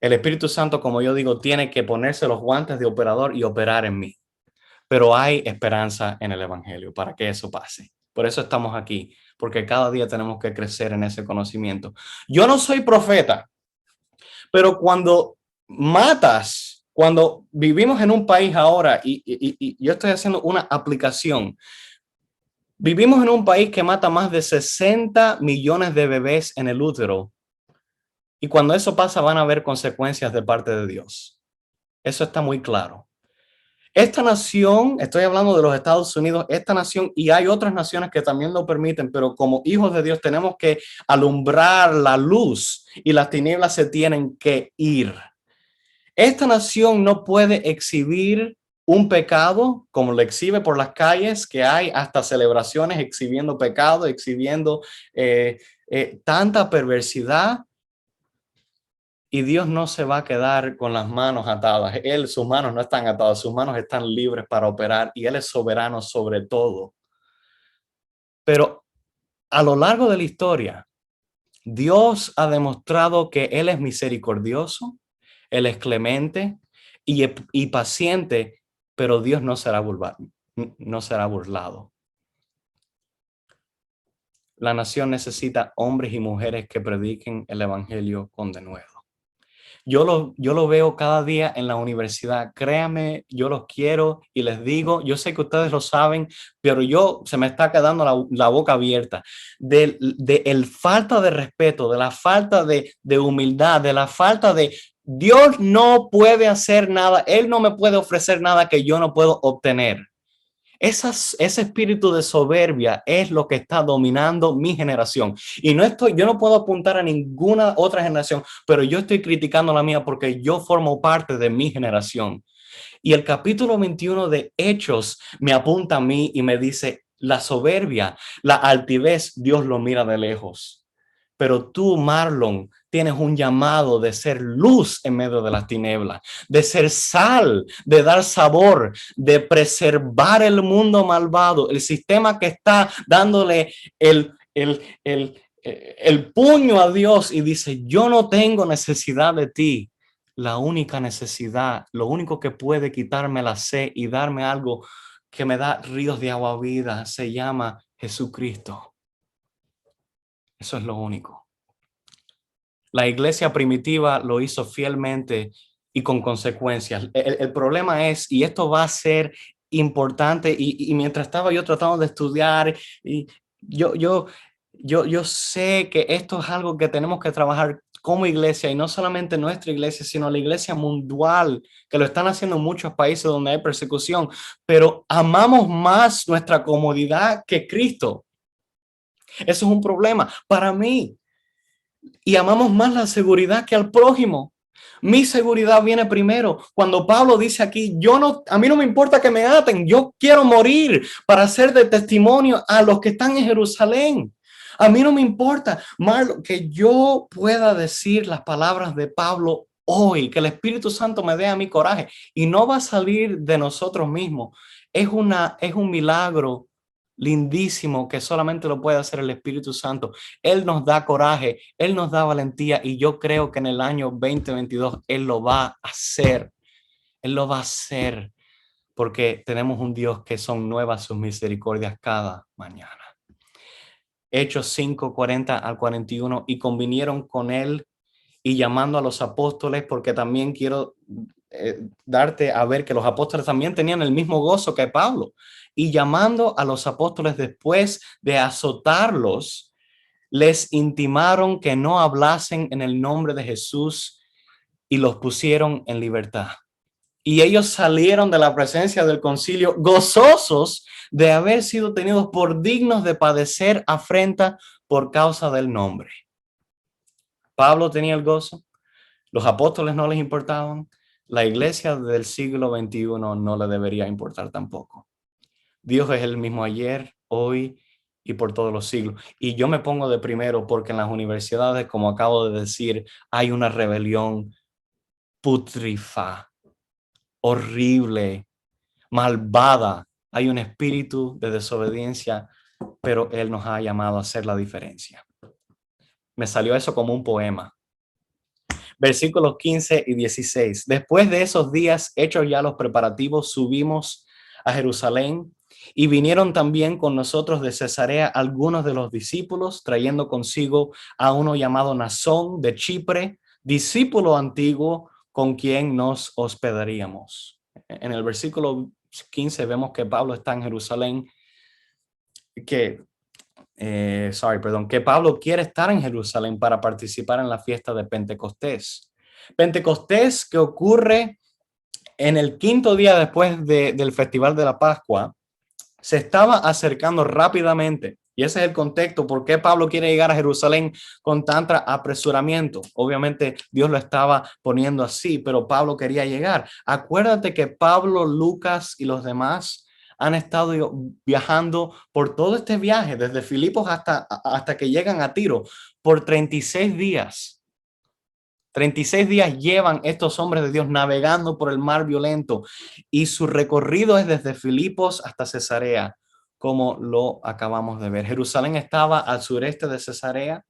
E: El Espíritu Santo, como yo digo, tiene que ponerse los guantes de operador y operar en mí. Pero hay esperanza en el evangelio para que eso pase. Por eso estamos aquí, porque cada día tenemos que crecer en ese conocimiento. Yo no soy profeta, pero cuando vivimos en un país ahora, y yo estoy haciendo una aplicación, vivimos en un país que mata más de 60 millones de bebés en el útero. Y cuando eso pasa, van a haber consecuencias de parte de Dios. Eso está muy claro. Esta nación, estoy hablando de los Estados Unidos, esta nación, y hay otras naciones que también lo permiten, pero como hijos de Dios tenemos que alumbrar la luz y las tinieblas se tienen que ir. Esta nación no puede exhibir un pecado como lo exhibe por las calles, que hay hasta celebraciones exhibiendo pecado, exhibiendo tanta perversidad. Y Dios no se va a quedar con las manos atadas. Sus manos no están atadas, sus manos están libres para operar y Él es soberano sobre todo. Pero a lo largo de la historia, Dios ha demostrado que Él es misericordioso, Él es clemente y paciente, pero Dios no será burlado. La nación necesita hombres y mujeres que prediquen el evangelio con denuedo. Yo lo veo cada día en la universidad. Créanme, yo los quiero y les digo, yo sé que ustedes lo saben, pero se me está quedando la boca abierta de el falta de respeto, de la falta de humildad, de la falta de Dios no puede hacer nada. Él no me puede ofrecer nada que yo no puedo obtener. Ese espíritu de soberbia es lo que está dominando mi generación. Y yo no puedo apuntar a ninguna otra generación, pero yo estoy criticando la mía porque yo formo parte de mi generación. Y el capítulo 21 de Hechos me apunta a mí y me dice, la soberbia, la altivez, Dios lo mira de lejos. Pero tú, Marlon, tienes un llamado de ser luz en medio de las tinieblas, de ser sal, de dar sabor, de preservar el mundo malvado, el sistema que está dándole el puño a Dios y dice, yo no tengo necesidad de ti. La única necesidad, lo único que puede quitarme la sed y darme algo que me da ríos de agua vida, se llama Jesucristo. Eso es lo único. La iglesia primitiva lo hizo fielmente y con consecuencias. El problema es, y esto va a ser importante, y mientras estaba yo tratando de estudiar, y yo sé que esto es algo que tenemos que trabajar como iglesia, y no solamente nuestra iglesia, sino la iglesia mundial, que lo están haciendo en muchos países donde hay persecución, pero amamos más nuestra comodidad que Cristo. Eso es un problema para mí. Y amamos más la seguridad que al prójimo. Mi seguridad viene primero. Cuando Pablo dice aquí, a mí no me importa que me aten, yo quiero morir para ser de testimonio a los que están en Jerusalén. A mí no me importa, Marlon, que yo pueda decir las palabras de Pablo hoy, que el Espíritu Santo me dé a mí coraje, y no va a salir de nosotros mismos. Es un milagro lindísimo que solamente lo puede hacer el Espíritu Santo. Él nos da coraje, Él nos da valentía, y yo creo que en el año 2022 Él lo va a hacer. Él lo va a hacer porque tenemos un Dios que son nuevas sus misericordias cada mañana. Hechos 5, 40 al 41, y convinieron con Él y llamando a los apóstoles, porque también quiero darte a ver que los apóstoles también tenían el mismo gozo que Pablo, y llamando a los apóstoles después de azotarlos, les intimaron que no hablasen en el nombre de Jesús y los pusieron en libertad. Y ellos salieron de la presencia del concilio gozosos de haber sido tenidos por dignos de padecer afrenta por causa del nombre. Pablo tenía el gozo, los apóstoles no les importaban, la iglesia del siglo XXI no le debería importar tampoco. Dios es el mismo ayer, hoy y por todos los siglos. Y yo me pongo de primero porque en las universidades, como acabo de decir, hay una rebelión putrifa, horrible, malvada. Hay un espíritu de desobediencia, pero Él nos ha llamado a hacer la diferencia. Me salió eso como un poema. Versículos 15 y 16. Después de esos días, hechos ya los preparativos, subimos a Jerusalén y vinieron también con nosotros de Cesarea algunos de los discípulos, trayendo consigo a uno llamado Nasón de Chipre, discípulo antiguo con quien nos hospedaríamos. En el versículo 15 vemos que Pablo está en Jerusalén, que Pablo quiere estar en Jerusalén para participar en la fiesta de Pentecostés. Pentecostés, que ocurre en el quinto día después del Festival de la Pascua, se estaba acercando rápidamente. Y ese es el contexto por qué Pablo quiere llegar a Jerusalén con tanto apresuramiento. Obviamente Dios lo estaba poniendo así, pero Pablo quería llegar. Acuérdate que Pablo, Lucas y los demás han estado viajando por todo este viaje, desde Filipos hasta que llegan a Tiro, por 36 días. 36 días llevan estos hombres de Dios navegando por el mar violento, y su recorrido es desde Filipos hasta Cesarea, como lo acabamos de ver. Jerusalén estaba al sureste de Cesarea,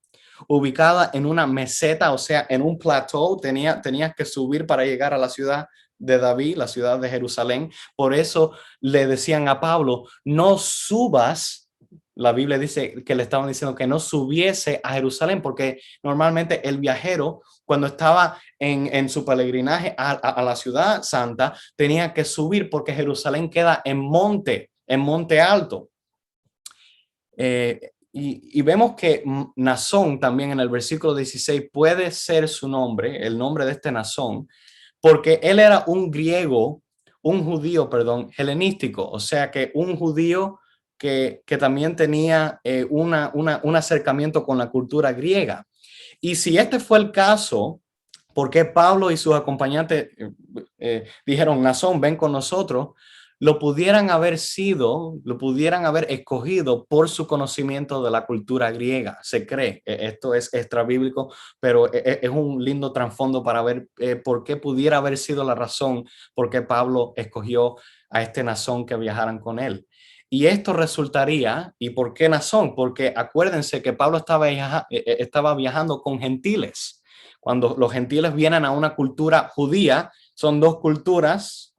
E: ubicada en una meseta, o sea, en un plateau. Tenías que subir para llegar a la ciudad de David, la ciudad de Jerusalén. Por eso le decían a Pablo, no subas. La Biblia dice que le estaban diciendo que no subiese a Jerusalén, porque normalmente el viajero, cuando estaba en su peregrinaje a la ciudad santa, tenía que subir porque Jerusalén queda en monte alto. Y vemos que Nasón también en el versículo 16 puede ser su nombre, el nombre de este Nasón, porque él era un judío, helenístico, o sea que un judío que también tenía un acercamiento con la cultura griega. Y si este fue el caso, ¿por qué Pablo y sus acompañantes dijeron, Nasón, ven con nosotros? Lo pudieran haber escogido por su conocimiento de la cultura griega. Se cree, esto es extra bíblico, pero es un lindo trasfondo para ver por qué pudiera haber sido la razón por qué Pablo escogió a este Nasón que viajaran con él. Y esto resultaría, ¿y por qué Nasón? Porque acuérdense que Pablo estaba viajando con gentiles. Cuando los gentiles vienen a una cultura judía, son dos culturas.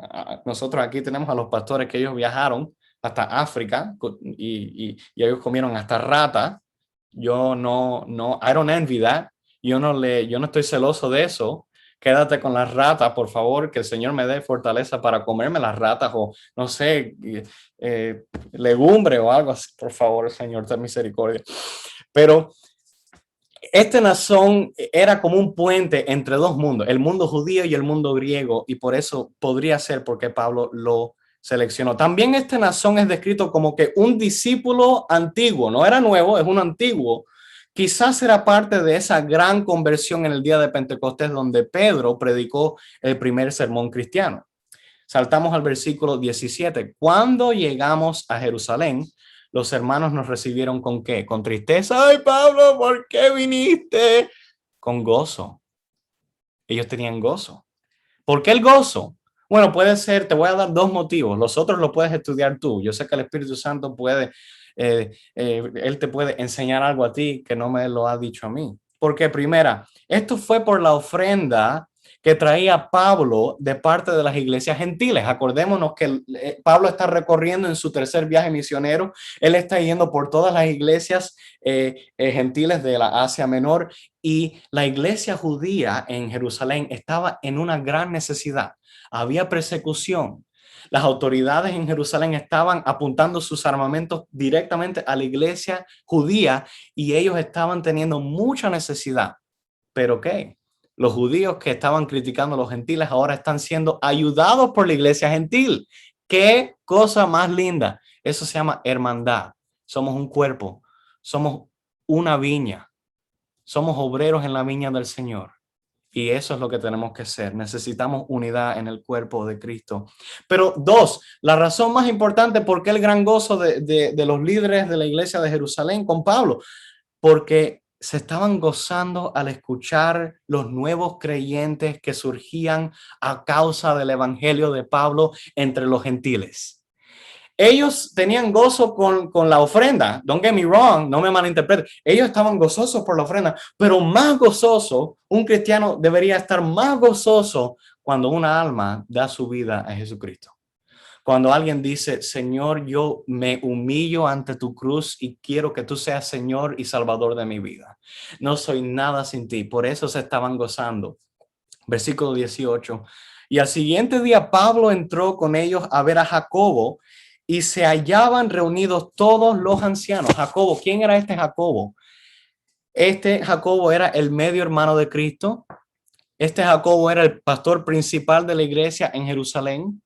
E: Nosotros aquí tenemos a los pastores que ellos viajaron hasta África y ellos comieron hasta rata. Yo no, I don't envy that. Yo no estoy celoso de eso. Quédate con las ratas, por favor, que el Señor me dé fortaleza para comerme las ratas, o no sé, legumbre o algo así. Por favor, Señor, ten misericordia. Pero este Nasón era como un puente entre dos mundos, el mundo judío y el mundo griego, y por eso podría ser porque Pablo lo seleccionó. También este Nasón es descrito como que un discípulo antiguo, no era nuevo, es un antiguo, Quizás era parte de esa gran conversión en el día de Pentecostés donde Pedro predicó el primer sermón cristiano. Saltamos al versículo 17. Cuando llegamos a Jerusalén, los hermanos nos recibieron ¿con qué? Con tristeza. Ay, Pablo, ¿por qué viniste? Con gozo. Ellos tenían gozo. ¿Por qué el gozo? Bueno, puede ser, te voy a dar dos motivos. Los otros los puedes estudiar tú. Yo sé que el Espíritu Santo puede, él te puede enseñar algo a ti que no me lo ha dicho a mí. Porque primera, esto fue por la ofrenda que traía Pablo de parte de las iglesias gentiles. Acordémonos que Pablo está recorriendo en su tercer viaje misionero. Él está yendo por todas las iglesias gentiles de la Asia Menor, y la iglesia judía en Jerusalén estaba en una gran necesidad. Había persecución. Las autoridades en Jerusalén estaban apuntando sus armamentos directamente a la iglesia judía y ellos estaban teniendo mucha necesidad. ¿Pero qué? Los judíos que estaban criticando a los gentiles ahora están siendo ayudados por la iglesia gentil. ¡Qué cosa más linda! Eso se llama hermandad. Somos un cuerpo, somos una viña, somos obreros en la viña del Señor. Y eso es lo que tenemos que hacer. Necesitamos unidad en el cuerpo de Cristo. Pero dos, la razón más importante por qué el gran gozo de los líderes de la iglesia de Jerusalén con Pablo, porque se estaban gozando al escuchar los nuevos creyentes que surgían a causa del evangelio de Pablo entre los gentiles. Ellos tenían gozo con la ofrenda. Don't get me wrong, no me malinterpreten. Ellos estaban gozosos por la ofrenda, pero más gozoso, un cristiano debería estar más gozoso cuando una alma da su vida a Jesucristo. Cuando alguien dice, Señor, yo me humillo ante tu cruz y quiero que tú seas Señor y Salvador de mi vida. No soy nada sin ti. Por eso se estaban gozando. Versículo 18. Y al siguiente día Pablo entró con ellos a ver a Jacobo y se hallaban reunidos todos los ancianos. Jacobo, ¿quién era este Jacobo? Este Jacobo era el medio hermano de Cristo. Este Jacobo era el pastor principal de la iglesia en Jerusalén.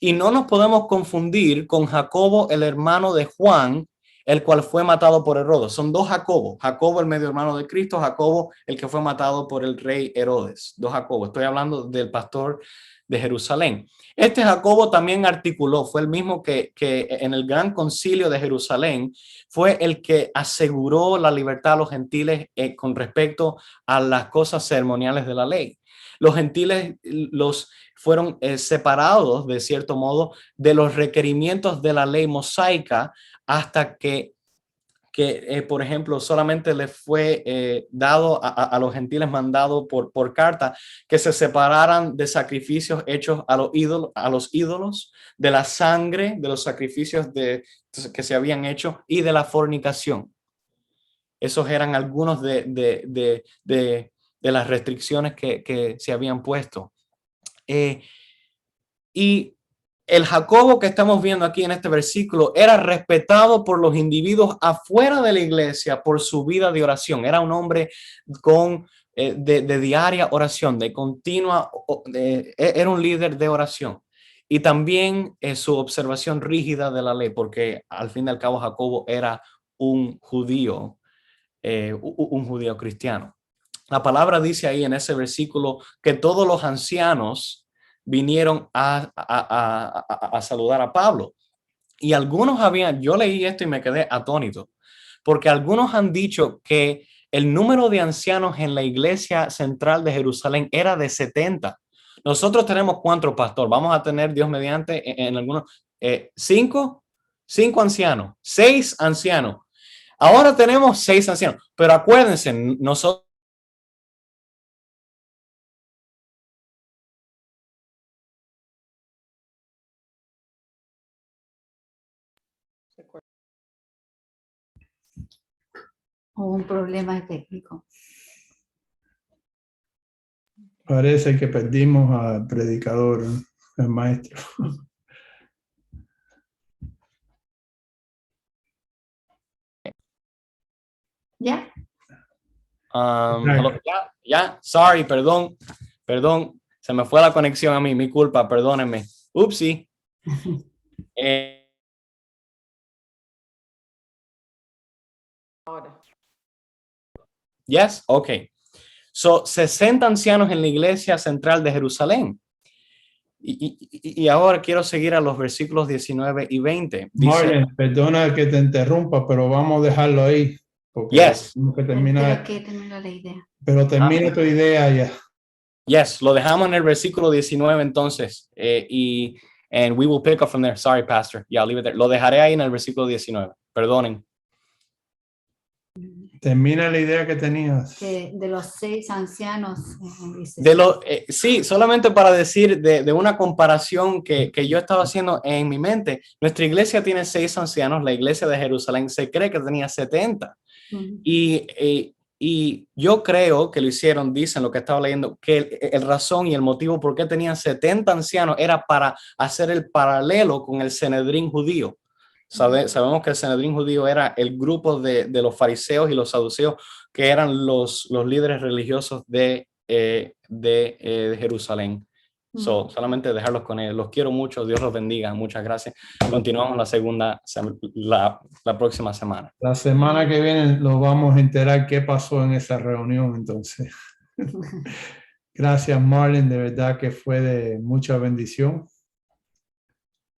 E: Y no nos podemos confundir con Jacobo, el hermano de Juan, el cual fue matado por Herodes. Son dos Jacobos. Jacobo, el medio hermano de Cristo, Jacobo, el que fue matado por el rey Herodes. Dos Jacobos. Estoy hablando del pastor de Jerusalén. Este Jacobo también articuló, fue el mismo que en el gran concilio de Jerusalén fue el que aseguró la libertad a los gentiles con respecto a las cosas ceremoniales de la ley. Los gentiles los fueron separados de cierto modo de los requerimientos de la ley mosaica hasta que por ejemplo, solamente le fue dado a los gentiles, mandado por carta, que se separaran de sacrificios hechos a los ídolos, de la sangre, de los sacrificios que se habían hecho y de la fornicación. Esos eran algunos de las restricciones que se habían puesto. Y el Jacobo que estamos viendo aquí en este versículo era respetado por los individuos afuera de la iglesia por su vida de oración. Era un hombre de diaria oración, de continua, era un líder de oración. Y también su observación rígida de la ley, porque al fin y al cabo Jacobo era un judío cristiano. La palabra dice ahí en ese versículo que todos los ancianos vinieron a saludar a Pablo. Y algunos yo leí esto y me quedé atónito, porque algunos han dicho que el número de ancianos en la iglesia central de Jerusalén era de 70. Nosotros tenemos ¿cuántos, pastor? Vamos a tener, Dios mediante, en algunos, 5 ancianos, 6 ancianos. Ahora tenemos 6 ancianos, pero acuérdense, nosotros
B: Hubo un problema técnico.
F: Parece que perdimos al predicador, al maestro.
B: ¿Ya?
E: Sorry, perdón, se me fue la conexión a mí, mi culpa, perdónenme. Upsi.
C: Ahora.
E: Yes? Okay. So, 60 ancianos en la iglesia central de Jerusalén. Y ahora quiero seguir a los versículos 19 y 20. Dice,
F: Marlon, perdona que te interrumpa, pero vamos a dejarlo ahí. Porque
E: Yes.
F: tenemos que terminar.
B: Pero que termina la idea.
F: Pero termina tu idea ya.
E: Yes, lo dejamos en el versículo 19 entonces. And we will pick up from there. Sorry, Pastor. Yeah, I'll leave it there. Lo dejaré ahí en el versículo 19. Perdonen.
F: Termina la idea que tenías.
B: De los 6 ancianos. Dice.
E: Sí, solamente para decir de una comparación que yo estaba haciendo en mi mente. Nuestra iglesia tiene 6 ancianos. La iglesia de Jerusalén se cree que tenía 70. Y yo creo que lo hicieron, dicen lo que estaba leyendo, que el razón y el motivo por qué tenían 70 ancianos era para hacer el paralelo con el Sanedrín judío. Sabemos que el Sanedrín judío era el grupo de los fariseos y los saduceos, que eran los líderes religiosos de Jerusalén. Solamente dejarlos con ellos. Los quiero mucho. Dios los bendiga. Muchas gracias. Continuamos la próxima semana.
F: La semana que viene nos vamos a enterar qué pasó en esa reunión entonces. Gracias, Marlon. De verdad que fue de mucha bendición.